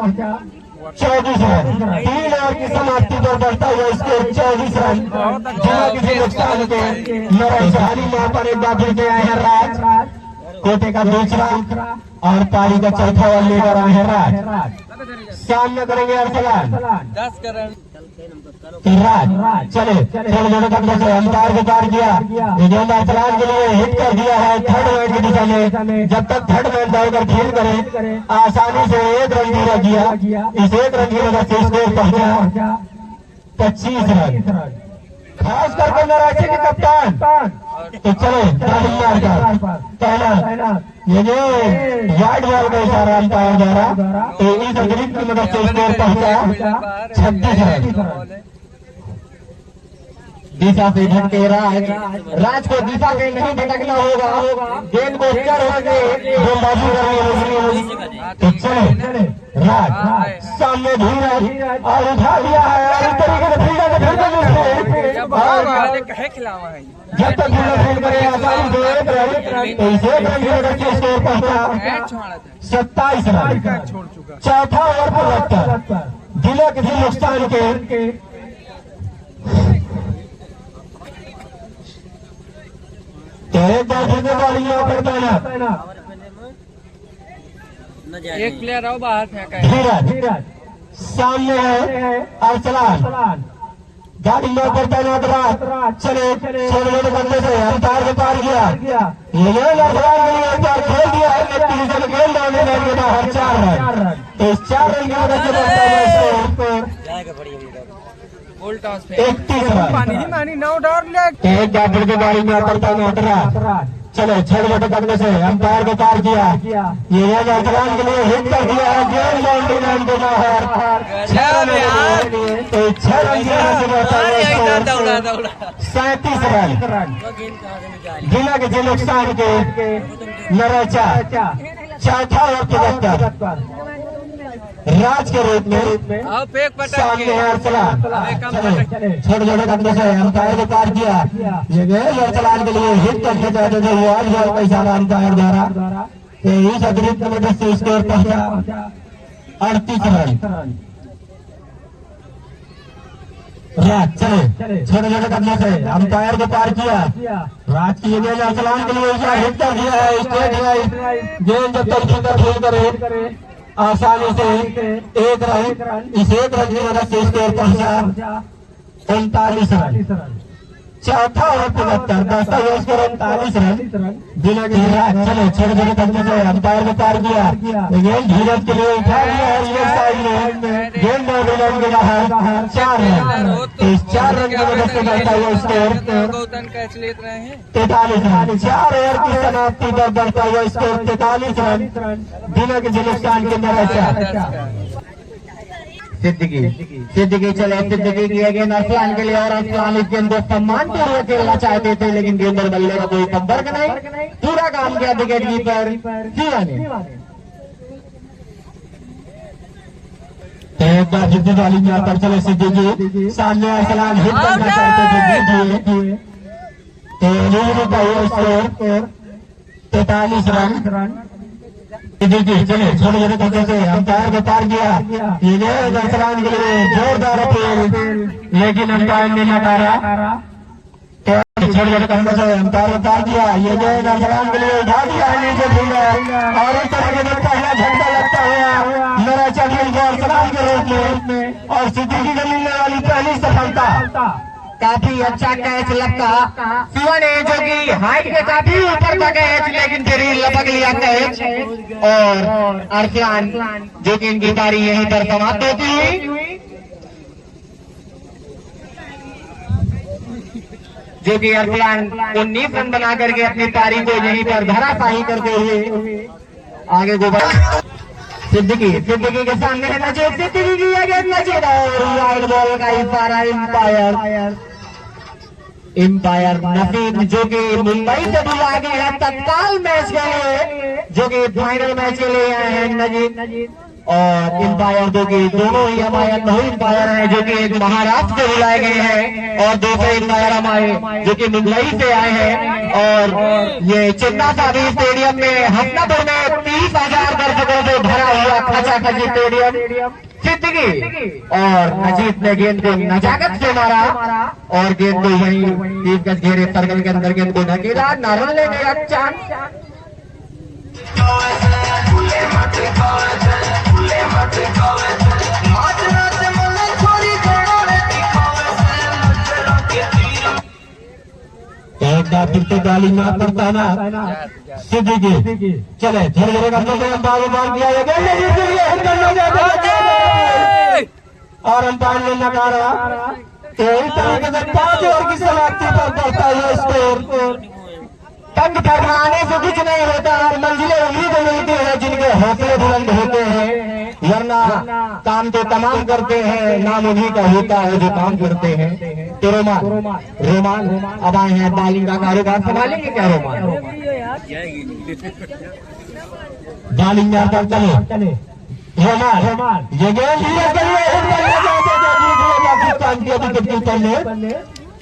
24 रन। 3 ओवर की समाप्ति पर बढ़ता हुआ स्कोर 24 रन बिना किसी नुकसान के। नरसहानी वहां पर एक बार फिर के आए हैं राज, कोटे का दूसरा और पारी का चौथा ओवर लेकर आए हैं राज। सामने करेंगे अरसलान 10 रन। राज चले थोड़े थोड़े कदमों से अंपायर को पार किया। ये गेंद अरसलान के लिए हिट कर दिया है थर्ड मैन की दिशा में। जब तक थर्ड मैन दौड़कर फील्ड करे आसानी से 1 रन पूरा किया। इस 1 रन की वजह से स्कोर पहुंचा 25 रन। खास करके नराचे के कप्तान। तो चलो पहला ये जो वाइड बॉल का इशारा अंपायर द्वारा, तो इस अतिरिक्त की मदद से स्कोर पहुंचा 26 रन। दिशा से भटके राज को दिशा से नहीं भटकना होगा, गेंद को कर होके गेंदबाजी करनी होगी। तो चले राज सामने धीरज और उठा लिया है और इस तरीके से फील्डर को खिलावा है। जब तक फील्डर फील्ड करे आसानी से 1 रन। तो इस 1 रन की वजह से स्कोर पहुंचा 27 रन। चौथा ओवर पर 72 बिना किसी नुकसान के। तो एक बार फिर से बॉलिंग यहाँ पर तैनात, एक प्लेयर आओ बाहर फेंका है। धीरज सामने है अरसलान, गाड़ी में पर तैनात राज। चले छोटे छोटे बंदे से अंपायर को पार किया। ये गेंद अरसलान के लिए एक बार खेल दिया है, लेकिन गेंद डालने के बाहर 4 रन। तो इस 4 रन की वजह से बढ़ता हुआ स्कोर 31 रन। पानी नो डाउट। एक बार फिर के गाड़ी में पर तैनात राज। चलो छोटे छोटे कदमों से अंपायर को पार किया। ये गेंद अरसलान के लिए हिट कर दिया है, गेंद बाउंड्री लाइन के बाहर 6 रन। तो 6 रन की वजह से बढ़ता हुआ स्कोर 37 रन बिना किसी नुकसान के। नरचा चौथा ओवर 74 राज के रूप में सामने है अरसलान। छोटे छोटे कदमों से अंपायर को पार किया। ये गेंद अरसलान के लिए हिट करके जाते थे, वो आज बॉल का इशारा अंपायर द्वारा। इस अतिरिक्त मदद से स्कोर पहुंचा 38 रन। राज चले छोटे छोटे कदमों से अंपायर को पार किया। राज की गेंद अरसलान के लिए हिट कर दिया है स्ट्रेट ड्राइव। गेंद जब तक फील्डर फील्ड करे आसानी से 1 रन। इस 1 रन की वजह से स्कोर पहुंचा 39 रन। चौथा ओवर 73 बढ़ता हुआ स्कोर 39 रन बिना किसी राज। चलो छोटे छोटे कदमों से अंपायर को पार किया। गेंद धीरज के लिए उठा लिया है लेफ्ट साइड में, गेंद बाउंड्री लाइन के बाहर 4 रन। इस 4 रन की वजह से बढ़ता हुआ स्कोर 43 रन। 4 ओवर की समाप्ति पर बढ़ता हुआ स्कोर 43 रन बिना किसी नुकसान के। सिद्दीकी चले, सिद्दीकी की गेंद अरसलान के लिए और अरसलान इस गेंद को सम्मान पूर्वक खेलना चाहते थे लेकिन गेंद पर बल्ले का कोई संपर्क नहीं, पूरा काम किया विकेट कीपर शिवा ने। जितने वाली यहाँ पर चले सिद्दीकी, सामने अरसलान हिट करना चाहते थे तो स्कोर 43 रन। चले छोटे छोटे धक्के से अंपायर को पार किया, ये अरसलान के लिए जोरदार अपील लेकिन अंपायर ने नकारा। छोटे छोटे धक्के से अंपायर को पार किया, ये अरसलान के लिए उठा दिया नीचे भूला और इस तरह के पहला झटका लगता हुआ मेरा चैंपियन को अरसलान के रूप में और सिद्दीकी को मिलने वाली पहली सफलता। काफी अच्छा कैच लगता शिवा ने जो कि हाइट के काफी ऊपर था कैच लेकिन फिर ही लपक लिया कैच और अरसलान जो कि इनकी पारी यहीं पर समाप्त होती हुई, जो कि अरसलान 19 रन बना करके अपनी पारी को यहीं पर धराशायी करते हुए आगे को बढ़ा। सिद्दीकी के सामने है नजीब, सिद्दीकी की गेंद नजीब और वाइड बॉल का इशारा एम्पायर नसीब जो कि मुंबई से बुला गए हैं तत्काल मैच के लिए, जो कि फाइनल मैच के लिए आए हैं नजीब और एम्पायर जो कि दोनों ही हमारे दो एम्पायर हैं जो कि एक महाराष्ट्र से बुलाए गए हैं और दूसरे एम्पायर हमारे जो कि मुंबई से आए हैं। और ये चिन्ना साबी स्टेडियम में हसनापुर में 30,000 दर्शकों से भरा हुआ खचाखची स्टेडियम। सिद्दीकी और नजीब ने गेंद को नजाकत से मारा और गेंद को वहीं 30 गज घेरे सर्कल के अंदर गेंद को ढकेला, न रन लेने का चांस। एक बार फिर से गाली मार करता ना सिद्दीकी चले धीरे धीरे करने से अंपायर बाल किया और अंपायर ने नकारा। तो इस तरीके से 5 ओवर की समाप्ति पर बढ़ता है स्कोर। तंग फरमाने से कुछ नहीं होता, मंजिलें उम्मीद मिलती है जिनके हौसले बुलंद होते हैं, वरना काम तो तमाम करते हैं, नाम उन्हीं का होता है जो काम करते हैं। तो रोमान अब आए हैं बॉलिंग का कारोबार संभालेंगे क्या रोमान? बॉलिंग में आकर चले रोमान ये गेंद पाकिस्तान के विकेट कीपर ने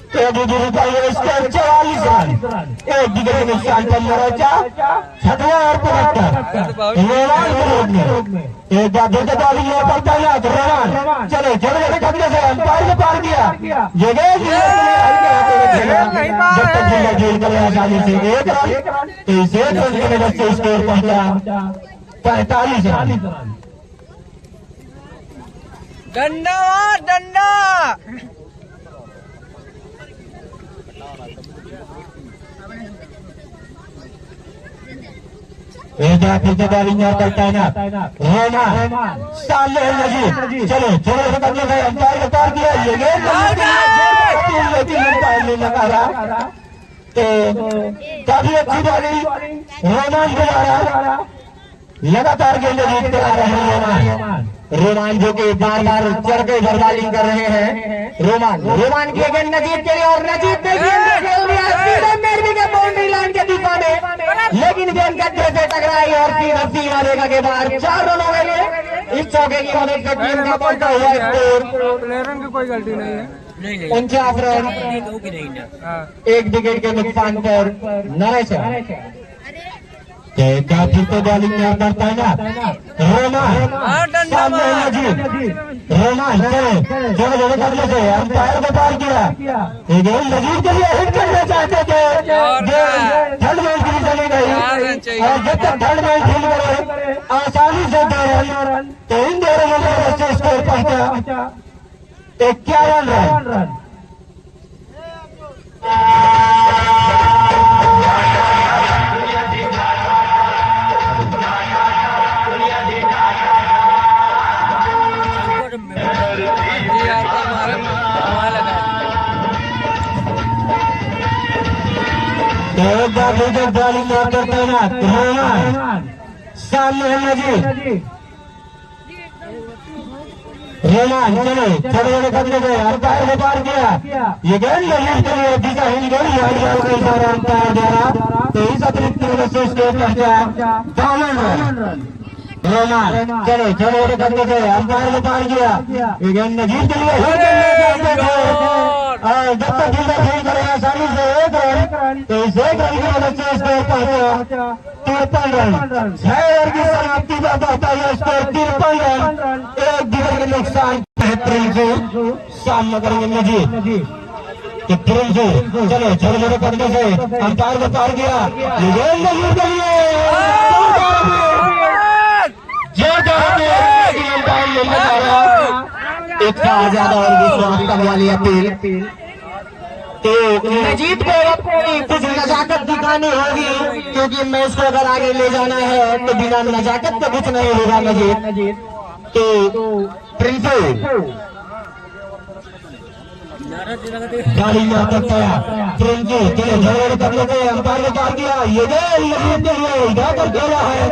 स्कोर 44 रन, एक विकेट के नुकसान पर मोर्चा 6वां और 75 रोमान में एक बार फिर से बॉलिंग में पड़ता है तो रोमान चले छोटे छोटे खतरे से अंपायर को पार किया, ये गेंद जब तक खेल कर आसानी से 1 रन तो इस 1 रन की मदद से स्कोर पहुंचा 45 रन। डंडा एक बार फिर से बॉलिंग करता है ना रोमान सामने नजीब चलो छोटे छोटे कदमों से अंपायर को पार किया, ये लेकिन अंपायर ने नकारा। तो काफी अच्छी बॉलिंग रोमान को मारा, लगातार गेंद जीतते आ रहे हैं रोमान जो कि बार बार चढ़ के इधर बॉलिंग कर रहे हैं। रोमान की गेंद नजीब के लिए और नजीब ने गेंद खेल दिया सीधे मेरवी के बाउंड्री लाइन के दिशा में, लेकिन गेंद गड्ढे से टकराई और सीधा रेखा के बाहर 4 रनों के लिए इस चौके की मदद से टीम का बढ़ता हुआ स्कोर। प्लेयरों की कोई गलती नहीं है, 49 रन, 1 विकेट के नुकसान पर नरेश फिर तो बॉलिंग में करता है ना रोमान सामने नजीब रोमान चले जोड़े जोड़े करने से अंपायर को पार किया, नजीब के लिए हिट करना चाहते थे, थर्ड मैच की चली गई और जब तक थर्ड मैच खेल करे आसानी से 2 रन तो इन 2 रनों से स्कोर पहुंचा 51 रन। बॉलिंग करते हैं ना रोमान सामने है नजीब रोमान चले छोटे छोटे कदम गए अंपायर ने पार किया ये गेंद लगी के लिए दिशा हिल गई हरियाणा के इशारा अंपायर द्वारा 23 अतिरिक्त से स्कोर पहुंचा 52 रन। रोमान चले छोटे छोटे कदम गए अंपायर ने पार किया ये गेंद जीत के लिए और जब तक फील्डर खेल करेगा आसानी से 1 रन तो इस 1 रन की मदद से स्कोर पहुंचा 53 रन। 6 ओवर की समाप्ति पर पहुंचा यह स्कोर 53 रन। एक विकेट के नुकसान प्रिंसू सामना करेंगे मजीद प्रिंसू चलो छोटे छोटे कदमों से अंपायर को पार किया एक ज्यादा और विश्वास वाली अपील तो मजीद को अपनी कुछ नजाकत दिखानी होगी क्योंकि मैच को अगर आगे ले जाना है तो बिना नजाकत का कुछ नहीं होगा मजीद। तो प्रिंसू गाड़ी में अटक गया प्रिंसू चले झगड़े करने के अंपायर ने पार किया ये इधर खेला है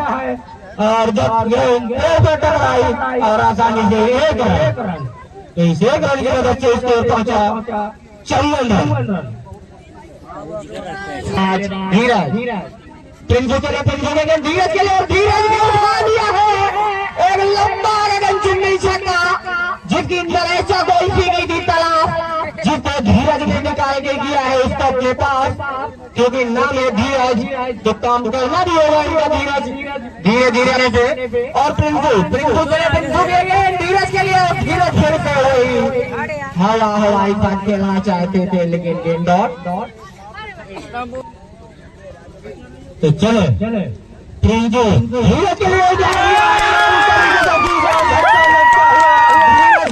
और जब गेंद पर टकराई और आसानी से 1 रन इस 1 रन की मदद से स्कोर पहुंचा 54 रन। आज धीरज प्रिंसू चले प्रिंसू के गेंद धीरज के लिए और धीरज ने उठा दिया है एक लंबा गगन चुम्बी छक्का जिसकी नरेशा गोल की गई थी तलाश जिसको धीरज ने निकाल के किया है उसको अपने पास क्योंकि नाम है धीरज तो काम करना भी होगा इनका धीरज धीरे धीरे से और प्रिंसू चले प्रिंसू के गेंद धीरज के लिए और धीरज फिर से वही हवाई पास खेलना चाहते थे लेकिन गेंद डॉट तो चले प्रिंसू धीरज के लिए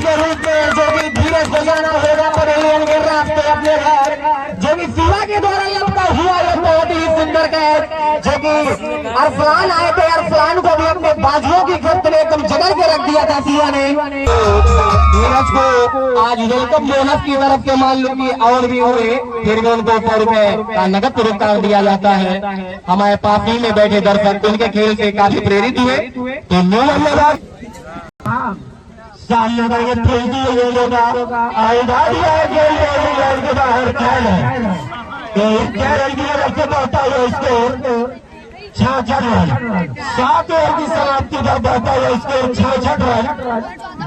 के रूप में जो भी धीरज बजाना होगा पवेलियन के रास्ते अपने घर जो कि शिवा के द्वारा लपका हुआ यह बहुत ही सुंदर कैच जो कि अरफलान आए थे अरफलान को भी अपने बाजुओं की गिरफ्त में एकदम जगड़ के रख दिया था शिवा ने धीरज को आज वेलकम बोनस की तरफ से मान लो कि और भी हुए फिर भी उनको 100 रुपए का नगद पुरस्कार दिया जाता है। हमारे पास ही में बैठे दर्शक उनके खेल से काफी प्रेरित हुए तो सामने का ये प्रिंसू का आइडा दिया है गेंद के बाहर खेल है तो इस खेल की तरफ से बढ़ता हुआ स्कोर 66 रन। 7 ओवर की समाप्ति पर बढ़ता हुआ स्कोर 66 रन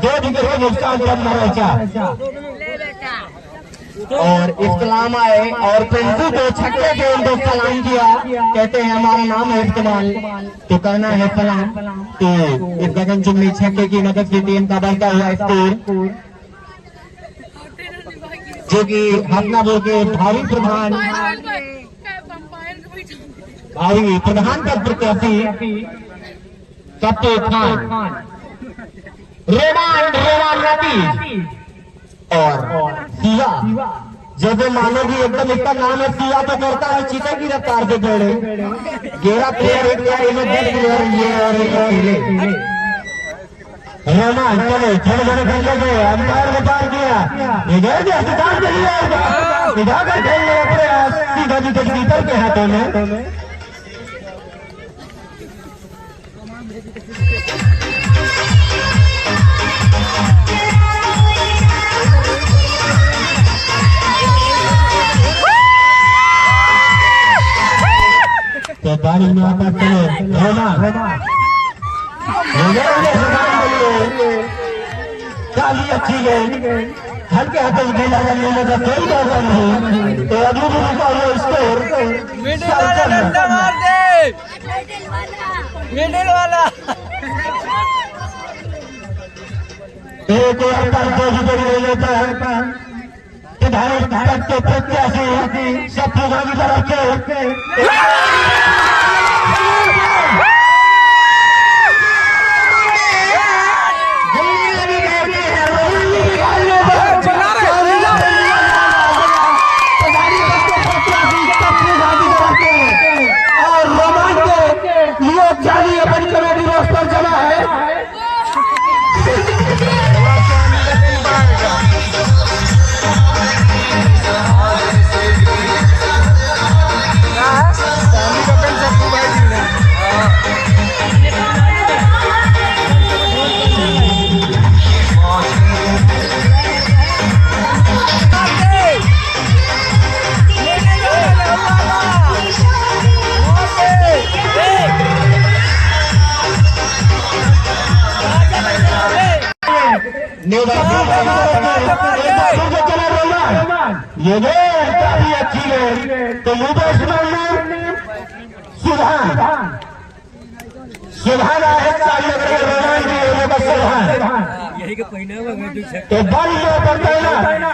2 विकेट के नुकसान पर नरेशा और इस्लाम आए और प्रिंसू को छक्के पे उनको सलाम किया कहते हैं हमारा नाम है इस्तेमाल तो करना है सलाम तो इस गगन चुम्बी छक्के की मदद से टीम का बढ़ता हुआ स्कोर जो कि हसनापुर के भावी प्रधान पद प्रत्याशी कप्तान खान रेवान रती और सिया जैसे मानो कि एकदम इसका नाम है सिया तो करता है चीते की रफ्तार से दौड़े 11 प्लेयर एक 10 प्लेयर ये और एक रोमान चले छोटे छोटे खेलने से अंपायर को पार किया इधर अस्पताल के लिए इधर का खेलने का प्रयास सीधा विकेट कीपर के हाथों में तो पानी में आता चले काफी अच्छी गेंद हल्के हाथों से खेला जाने का कोई मौका नहीं तो अभी भी रुका हुआ स्कोर डंडा मार दे मिडिल वाला एक ओवर पर 2 विकेट ले लेता है भारत के प्रत्याशी सफल की तरफ से और रोमान के लिए जाली अपनी कमेटी रोस्टर जमा है चला रोमान ये गेंद काफी अच्छी है। तो मुकेश सुबहान है सामने रोमान की होने का सुबहान यही का पहिना तो बल में पड़ता है ना।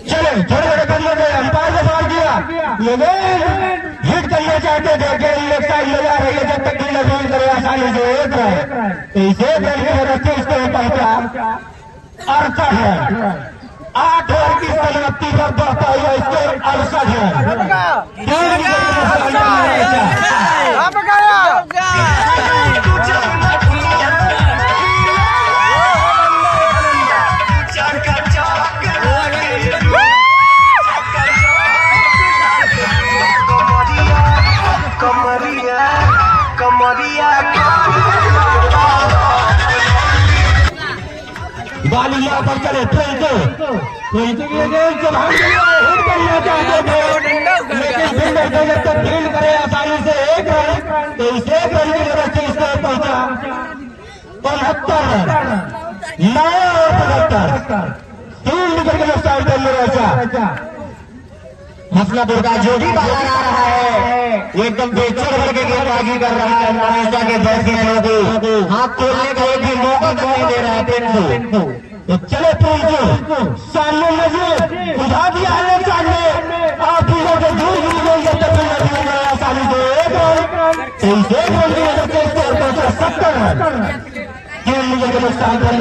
चले थोड़े थोड़े करने में अंपायर ने मार दिया। ये गेंद हिट करना चाहते थे, गेंद लेफ्ट साइड में जा रही है, जब तक गेंद अभी करे आसानी से एक रन। तो इसे गेंद की वजह से इसको पहुंचा 68 रन। 8 ओवर की समाप्ति पर बढ़ता हुआ स्कोर 68 रन। बाली यहाँ पर चले हिट करना चाहते थे, लेकिन फील्डर को जब तक फील्ड करे आसानी से एक रन, तो इस एक रन की वजह से इसको पहुंचा 75 रन। 9 और 75 3 विकेट के नुकसान पर निराशा। मसलापुर का जो भी बाहर आ रहा है एकदम बेचैन होकर गेंदबाजी कर रहा है। मनीषा के बैट्समैनों को हाथ खोलने का एक भी मौका नहीं दे रहा है पिंटू। तो चले पिंटू सामने नजर उठा दिया है, सामने आप को दूर गिर जब तक नजर में आसानी से एक रन। तो इस एक रन की वजह से स्कोर पहुंचा 70 रन। 3 विकेट के नुकसान पर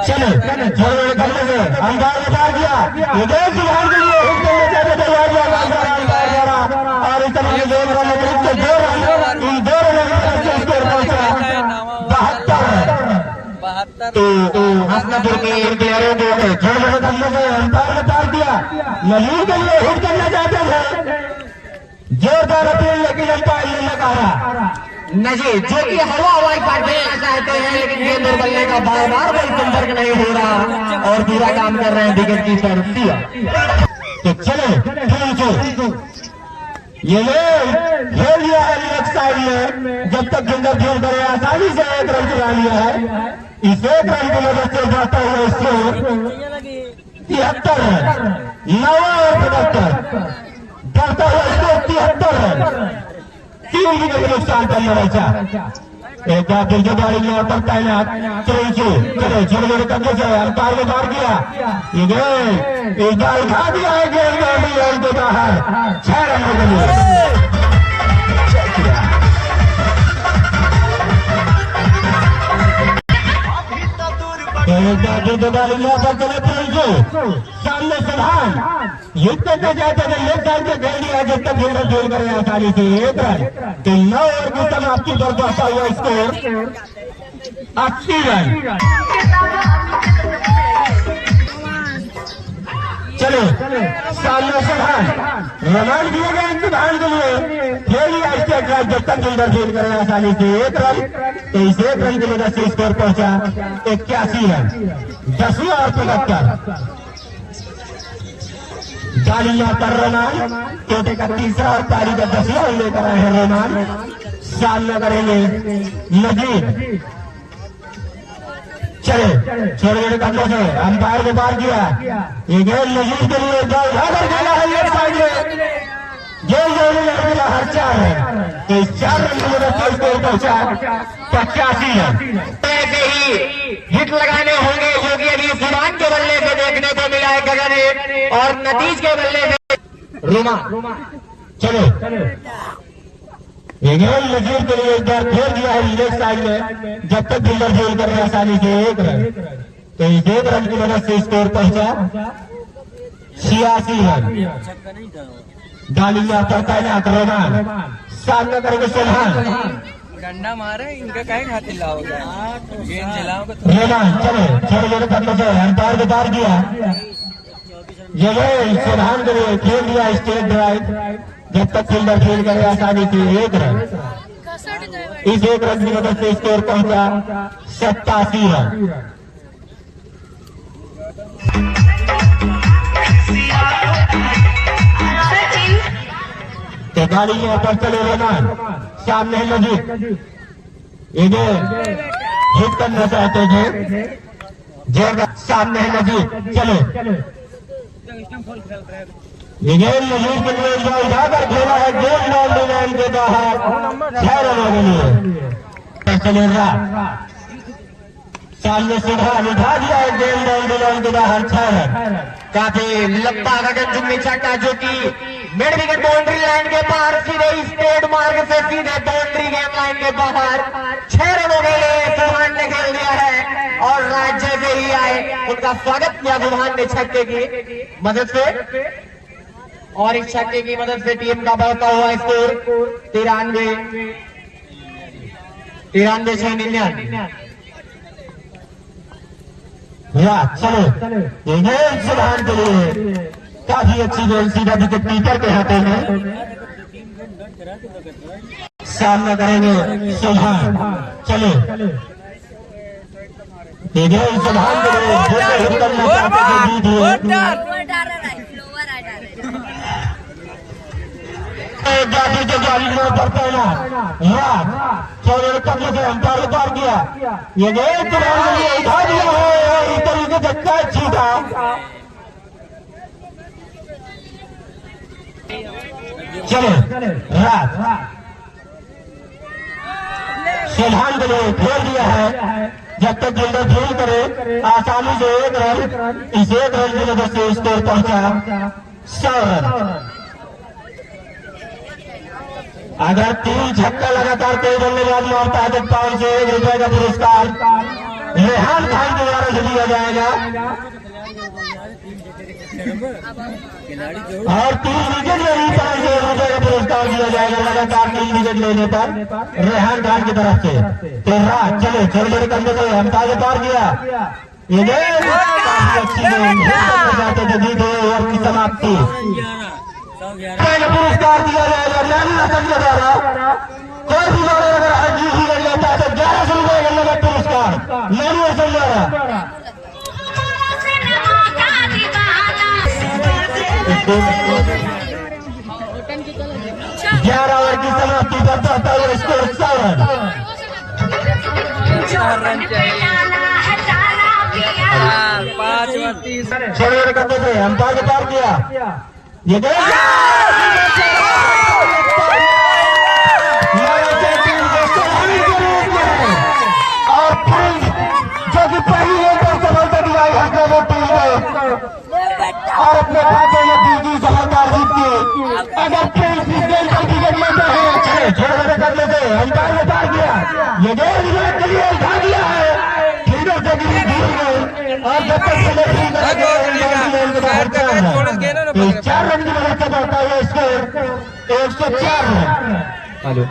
चले छोड़ने करने से अंदाज बता दिया ये देश सुधार के लिए हिट करने चाहते थे और इतना इन 2 रन स्कोर पहुंचा 72 रन। तो हसनापुर के प्लेयरों को छोड़ने करने से अंपायर ने तार दिया। नजीर के लिए हिट करना चाहते थे, जोरदार अपील लेकिन अंपायर ने नकारा। नजीर जो कि हवाई पार देना चाहते हैं, लेकिन गेंद और बल्ले का बार बार बल संपर्क नहीं हो रहा और पूरा काम कर रहे हैं विकेट कीपर दिया। तो चले ये खेल लिया है लेफ्ट साइड में, जब तक गेंदर फील्ड करे आसानी से एक रन चुरा लिया है। इस एक रन की मदद से बढ़ता हुआ स्कोर 73 रन। 9 और 75 बढ़ता हुआ स्कोर 73 रन। 3 विकेट के नुकसान पर लड़ाई। एक बार फिर गेंदबाजी में पर तैनात चले छोटे छोटे कब्जे से अंपायर ने मार दिया। ये गेंद इस बार उठा दिया है, गेंद के बाहर 6 रनों के लिए। सामने सुधान युद्ध करना चाहते थे, लेफ्ट साइड में खेल दिया जब तक फील्डर फेल करे आसानी से एक रन। तो 9 ओवर की समाप्ति पर बढ़ता हुआ स्कोर 80 रन। चलो सामने सुधान रन दिए गए सुधान के लिए खेल दिया स्टेट ड्राइव जब तक फील्डर फेल करे आसानी से एक रन। तो इस एक रन की वजह से स्कोर पहुंचा 81 रन। 10 और 75 जालिया पर रोमान टोटे का तीसरा और पारी का 10वां लेकर आए हैं रोमान। सामना करेंगे नजीर। चले छोटे छोटे कदमों से अंपायर को मार दिया। ये गेंद नजीर के लिए उठाकर खेला है लेफ्ट साइड में, गेंद जोड़ने हर 4 है। तो इस 4 रन की मदद से स्कोर पहुंचा 85 रन। ऐसे ही हिट लगाने होंगे जो कि अभी सुभान के बल्ले से देखने को मिला है गगन और नतीज के बल्ले से रोमा। चलो ये गेंद नजीर के लिए एक बार खेल दिया है लेफ्ट साइड में, जब तक फील्डर फेल कर रहे आसानी से एक रन। तो इस 1 रन की मदद से स्कोर पहुंचा 86 रन। डालिया पर तैनात रोमान। सामना करेंगे सुभान। डंडा मारे इनका कहीं खातिर लाओगे गेंद चलाओगे रोमान। चलो छोटे छोटे कदमों से अंपायर को मार दिया। ये गेंद सुभान के लिए खेल दिया स्टेट ड्राइव जब तक फील्डर फेल करे आसानी से एक रन। इस 1 रन की मदद से स्कोर पहुंचा 87 रन। तो गाड़ी यहाँ पर चले रोमान। सामने है नजीर। ये गेंद हिट करना चाहते थे, जगह सामने है नजीर। चलो ये गेंद नजीर के लिए उठाकर खेला है, गेंद बाउंड्री लाइन के बाहर 6 रनों के लिए। चले सामने सीधा उठा दिया है, गेंद बाउंड्री लाइन के बाहर 6 रन। काफी लंबा गगनचुंबी छक्का जो कि मिड विकेट बाउंड्री लाइन के बाहर सीधे स्ट्रेट मार्ग से सीधे बाउंड्री गेम लाइन के बाहर 6 रनों के लिए सुभान ने खेल दिया है। और राज्य से ही आए उनका स्वागत किया सुभान ने छक्के की मदद से, और इस छक्के की मदद से टीम का बढ़ता हुआ स्कोर 93-6 चलो ये गेंद सुभान के लिए काफी अच्छी गेंद, सीधा विकेट कीपर के हाथों में। सामना करेंगे सुभान। चलो ये गेंद सुभान के लिए हिट करना चाहते थे, जीत हुए। जाती के जाली में पड़ता है ना, करने से अंपायर उतार किया। ये गेंद सुभान के लिए उठा दिया है, इस तरीके से कैच छीटा। चलो रात सुभान के लिए खेल दिया है, जब तक गेंदर फेल करे आसानी से 1 रन, इस 1 रन की वजह से स्कोर पहुंचा 100 रन। अगर 3 छक्का लगातार कोई बल्लेबाज मारता है तो 501 रुपए का पुरस्कार रेहान खान के द्वारा से दिया जाएगा, और 3 विकेट में भी 501 रुपए का पुरस्कार दिया जाएगा लगातार 3 विकेट लेने पर रेहान खान की तरफ से। तो रात चले छोटे छोटे कंधे से अंपायर पार किया। ये गेंद काफी अच्छी गेंद, जाते थे, जीत ओवर की समाप्ति। पुरस्कार दिया जाएगा नानी रतन के द्वारा। कोई भी बॉलर अगर जीत कर जाता है तो 1100 रुपए का नगद पुरस्कार नानी रतन द्वारा। 11 ओवर की समाप्ति पर रहता है स्कोर 100 रन। 4 रन चाहिए, 5 और 30 छोटे करते थे अंपायर को पार किया। ये और जो कि पहली सफलता दिलाई है वो टीम को, और अपने खाते में दूसरी सफलता जीतती। अगर प्रिंस इस गेम पर विकेट लेते हैं, छोटे करने से अंपायर को पार किया। ये गेम विकेट के लिए उठा दिया है, फील्डर से गिरी दूर गए, और जब तक 4 रन की मदद से बढ़ता हुआ स्कोर 104 रन। चलो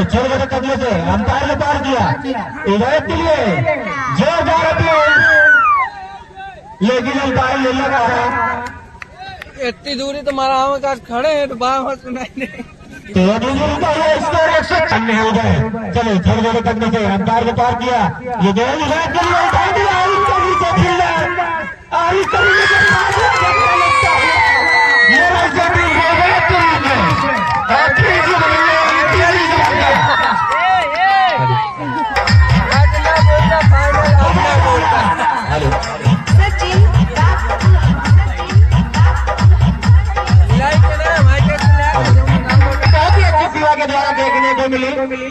छोटे छोटे कदमों से अंपायर ने पार किया। इधर के लिए जोरदार अपील, लेकिन अंपायर ले लगा है। इतनी दूरी तो मारा हम का खड़े हैं तो बाहर सुनाई नहीं। स्कोर 196 हो गए। चलो छोटे छोटे कदमों से अंपायर ने पार किया। ये गेंद इधर के लिए उठा दिया, इस तरीके से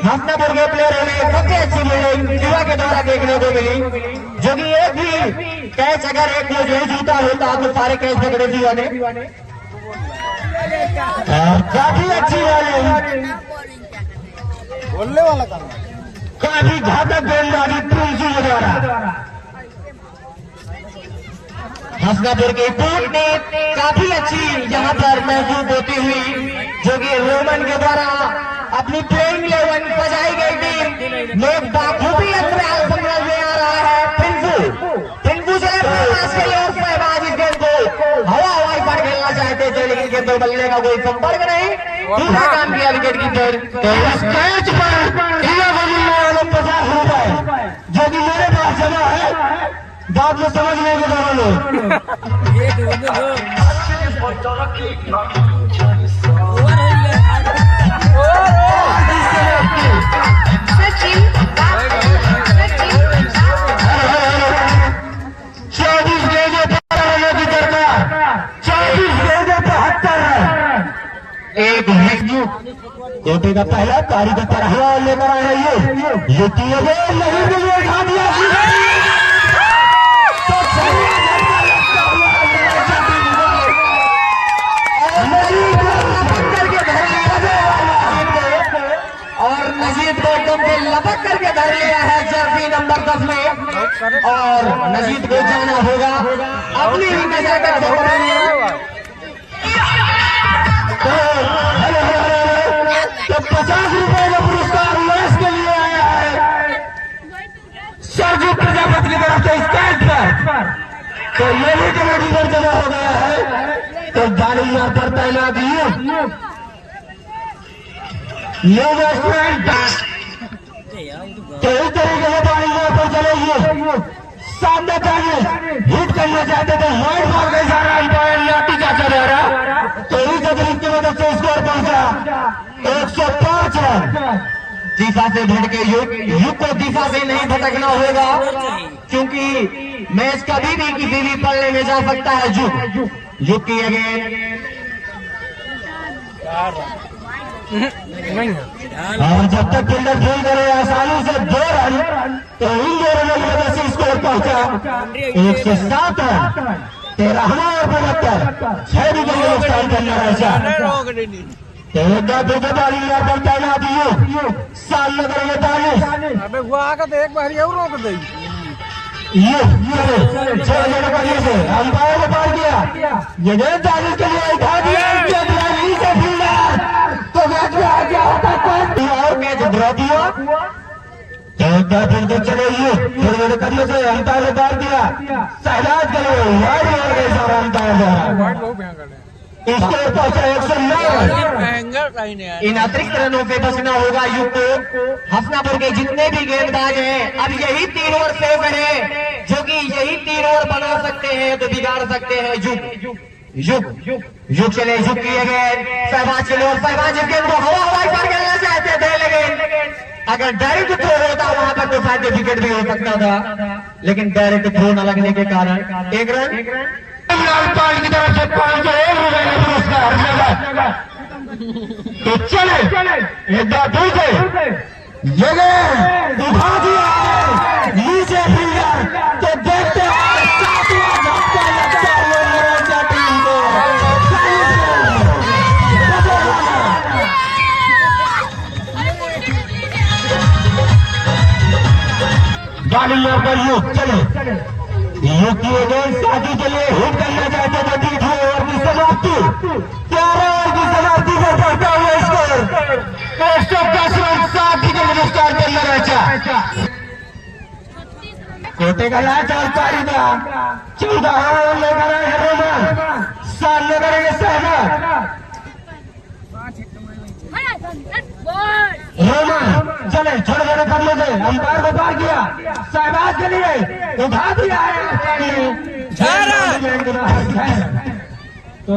हसनापुर के प्लेयरों ने सबसे अच्छी बॉलिंग युवा के द्वारा देखने को मिली, जो कि एक भी कैच अगर एक जो जीता होता तो सारे कैच पकड़े युवा ने। काफी अच्छी बॉलिंग, बोलने वाला था, काफी घातक गेंदबाजी प्रिंस के द्वारा। हसनापुर की टीम ने काफी अच्छी यहाँ पर महसूस होती हुई, जो कि रोमन के द्वारा अपनी प्लेइंग 11 सजाई गई टीम में बाखूबी अंतराल संभाल में आ रहा है। पिंकू से प्रयास के लिए और सहबाज इस गेंद को हवाई पर खेलना चाहते थे, लेकिन गेंद पर बल्ले का कोई संपर्क नहीं, दूसरा काम किया विकेट कीपर। इस कैच पर 50 रुपए जो कि मेरे पास जमा है, बात में समझ लेंगे दोनों लोग। सचिन का पहला पारी का तरह लेकर आए हैं ये तीनों नहीं के लिए उठा दिया और नजीद को एकदम से लपक करके धर लिया है जर्सी नंबर 10 में और नजीद को जाना होगा अपनी ही नजाकत से बनाने। तो 50 रुपए का पुरस्कार मैच के लिए आया है सरजू प्रजापति की तरफ से स्टैंड पर। तो ये भी कमेटी पर जमा हो गया है। तो बाली यहाँ पर तैनात तो इस तरीके से बाली यहाँ पर चलेगी। सामने चाहिए हिट करना चाहते थे वाइड मार गई सारा अंपायर लाठी चाचा द्वारा। तो इस अतिरिक्त की मदद से स्कोर पहुंचा 105 रन। दिशा से भटके युग को दिशा से नहीं भटकना होगा क्योंकि मैच कभी भी किसी भी पल्ले में जा सकता है। युग की अगेन और जब तक फील्डर फील्ड करे आसानी से 2 रन तो इन 2 रनों की वजह से स्कोर पहुंचा 107 रन। 13वां और 75 6 विकेट का नुकसान करना है। एक बार दूसरे बारी यहाँ पर तैनात सामने करेंगे 40। अबे वो आकर तो एक बार और रोक दे ये करिए से अंपायर ने पार किया ये 40 के लिए उठा दिया तो मैच में आ गया होता और मैच ड्रॉ दिया। एक बार फिर तो चले थोड़े करिए से अंपायर ने पार दिया शहनाज के लिए वाइड मार गए सारा अंपायर द्वारा। स्कोर पहुंचा 109। इन अतिरिक्त रनों पे बचना होगा युग को। हसनापुर के जितने भी गेंदबाज हैं अब यही 3 ओवर सेव है जो कि यही 3 ओवर बना सकते हैं तो बिगाड़ सकते हैं युग चले युग किए गए सहबाज के लिए और सहबाज इस गेंद को हवाई पर खेलना चाहते थे लेकिन अगर डायरेक्ट थ्रो होता वहां पर तो शायद विकेट भी हो सकता था लेकिन डायरेक्ट थ्रो न लगने के कारण 1 रन। लालपाल की तरफ से 501 रुपए का पुरस्कार तो चले एक बार फिर से जगह उठा दिया नीचे फील्डर तो देखते हैं 7वां झटका लगता है टीम को। बाली यहाँ पर युग चले युग की अगेंस्ट शादी के लिए हिट करना चाहते थे 3 ओवर की समाप्ति 11 ओवर की समाप्ति से बढ़ता हुआ स्कोर 110 रन 7 विकेट का नुकसान करना रहता कोटे का लाच और पारी का 14 रन लेकर आए हैं रोमान सामने करेंगे सहमत रोमान चले छोटे छोटे कदमों से अंपायर को पार किया सहबाज के लिए उठा दिया है तो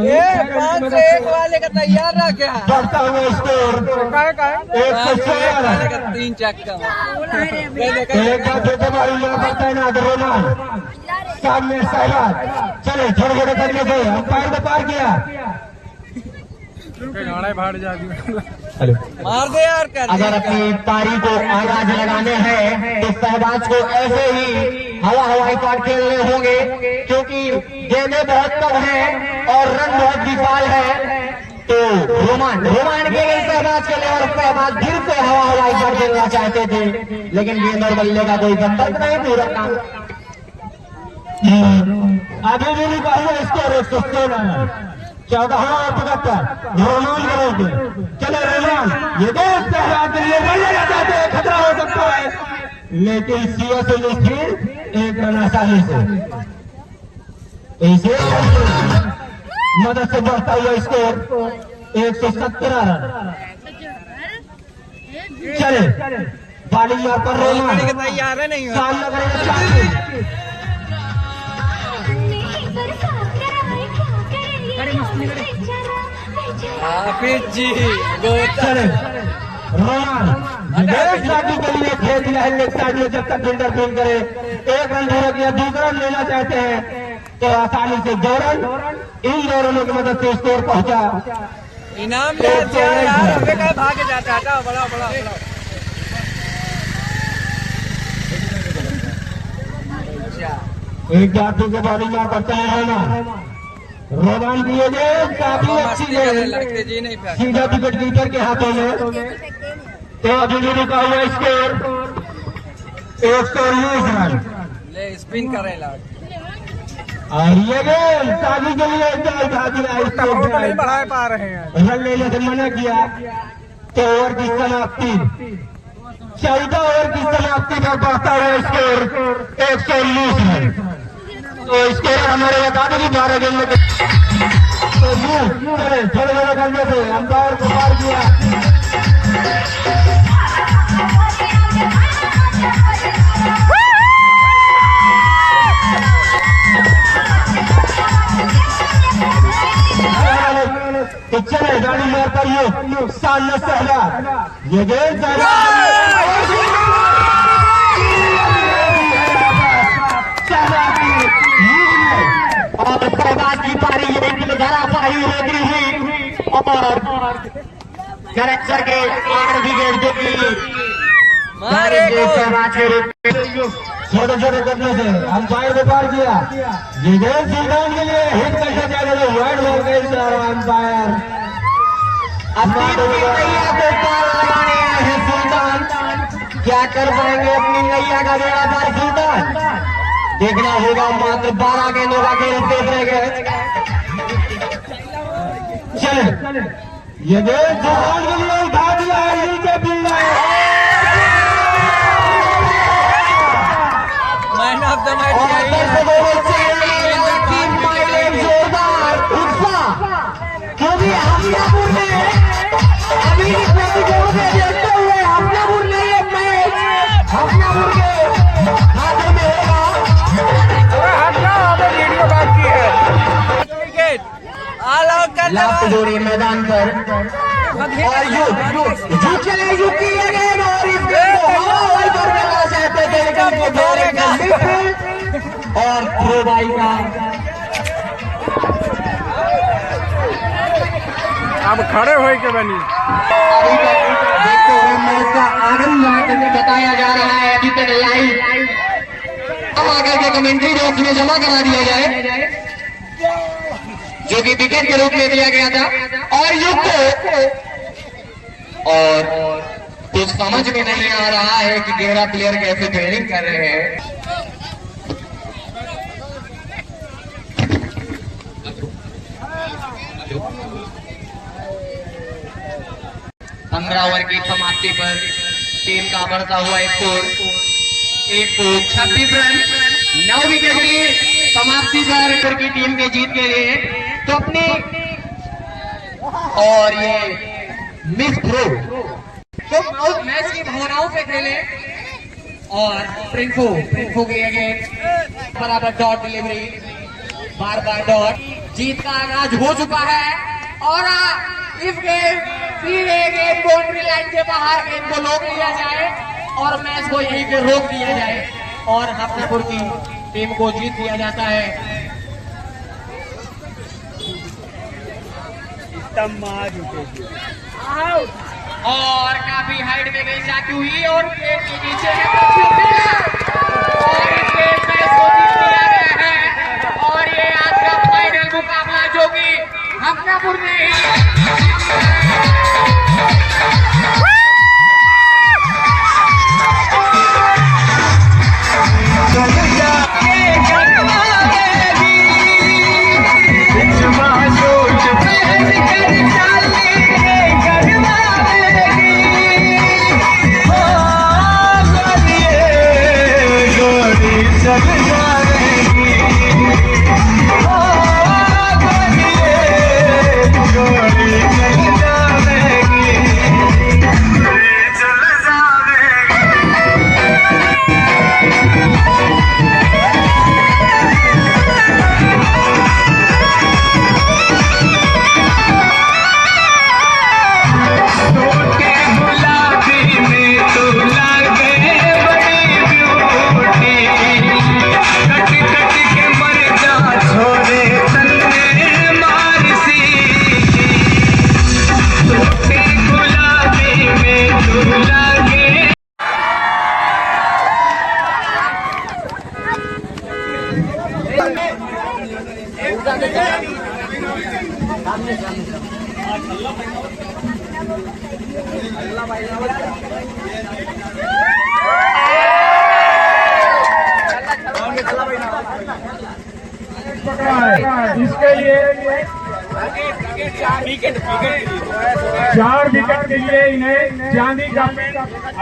5 से 1 वाले का तैयार रहा क्या बढ़ता हुआ स्कोर 116 3 चक्का एक बार छोटे बारी यहाँ पर तैनात रोमान सामने सहबाज चले छोटे छोटे कदमों से अंपायर को पार किया भाड़ जा मार दे यार कर अगर अपनी पारी को आगाज लगाने हैं तो सहबाज को ऐसे ही हवाई पार खेलने होंगे क्योंकि गेंदें बहुत कम हैं और रन बहुत विशाल है। तो रोमान के लिए सहबाज के लिए और सहबाज फिर से हवाई पार खेलना चाहते थे लेकिन गेंद और बल्ले का कोई संपर्क नहीं पूरा अभी भी नहीं पाया स्कोर 116 14वां और 75 रोमान करोगे चले रोमान ये देश सहबाज के लिए नहीं लेना चाहते खतरा हो सकता है लेकिन सीएस स्थिर 1 रन आसानी से इसे मदद से बढ़ता हुआ स्कोर 117 रन। चले बाली यहाँ पर रोमान तैयार है नहीं सामना करेंगे जी चले रोमान शादी के लिए खेल दिया है लेग साइड में जब तक फील्डर फील्ड करे 1 रन पूरा किया 2 रन लेना चाहते हैं तो आसानी से 2 रन इन 2 रनों की मदद से स्कोर पहुंचा इनाम ले यार, हमें कहीं भागे जाता हटाओ, बढ़ाओ बढ़ाओ बढ़ाओ। एक जाति के बारे में करता है ना रोगान दिए गए काफी अच्छी लगते जी नहीं है सीधा टिकट कीपर के हाथों में। तो अभी भी रुका हुआ स्कोर 119 रन। ले स्पिन करे लाड और ये गेम शादी के लिए उठा दिया नहीं बढ़ा पा रहे हैं। रन लेने से मना किया। तो ओवर की समाप्ति 14 ओवर की समाप्ति पर पहुंचता है स्कोर 119 रन। तो स्कोर हमारे बता दें कि 12 गेंद में थोड़े थोड़े करने से अंपायर को पार किया। तो चले गाड़ी मारता ये सामने सहला ये गेंद और सहवाग की पारी ये धारा पारी होती हुई और करेक्टर के 8 विकेट जो कि छोटे छोटे करने से अंपायर को पार किया। ये गेंद सुल्तान के लिए हिट करना चाहिए वाइड बॉल गई अंपायर। अपनी नैया को पार लगाने आए हैं सुल्तान। क्या कर पाएंगे अपनी नैया का बेड़ा पार सुल्तान? देखना होगा। मात्र 12 गेंदों का खेल शेष रह गए। चले ये गेंद सुल्तान के लिए उठा दिया है नीचे पीला है। मैन ऑफ द मैच जोरदार उत्साह क्योंकि हफ्तापुर में अभी देखते हुए हफ्तापुर में ये मैच हफ्तापुर के हाथों में होगा। वीडियो बाकी है। विकेट ऑल आउट कर लास्ट जोड़ी मैदान पर और यू चले यू की अगेन और इस गेंद को हवा करने वाला चाहते थे लेकिन वो दौरे का और थ्रो बाई का अब खड़े हुए के बनी अभी तक देखते हुए मैच का आनंद बताया जा रहा है। अभी तक लाइव अब आकर के कमेंट्री बॉक्स में जमा करा दिया जाए जो कि विकेट के रूप में दिया गया था। और युग और कुछ समझ में नहीं आ रहा है कि 11 प्लेयर कैसे फील्डिंग कर रहे हैं। 15 ओवर की समाप्ति पर टीम का बढ़ता हुआ स्कोर 126 रन 9 विकेट की समाप्ति पर तुर्की टीम के जीत के लिए तो अपनी और ये मिस थ्रो तो उस मैच की भावनाओं पे खेले और प्रिंफो के अगेंस्ट बराबर डॉट डिलीवरी बार डॉट जीत का आगाज हो चुका है और इस गेम सीधे गेम बाउंड्री लाइन के बाहर गेम को रोक लिया जाए और मैच को यहीं पे रोक दिया जाए और हफ्तापुर की टीम को जीत दिया जाता है। और काफी हाइट में गई जाती हुई और गेम के नीचे और इस गेम मैच को जीत लिया गया है और ये आज का फाइनल मुकाबला जो कि हफ्तापुर में इसके लिए 4 विकेट के लिए इन्हें चांदी का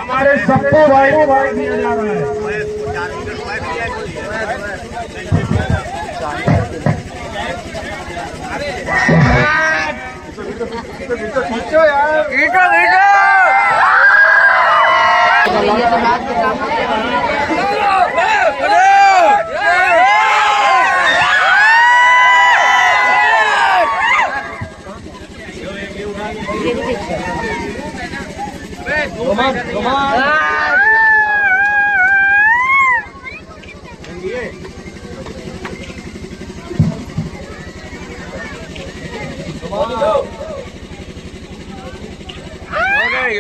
हमारे सबको भाई को दिया जा रहा है।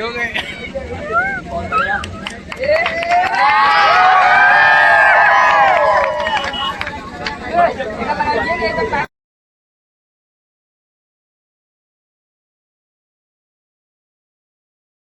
हो गए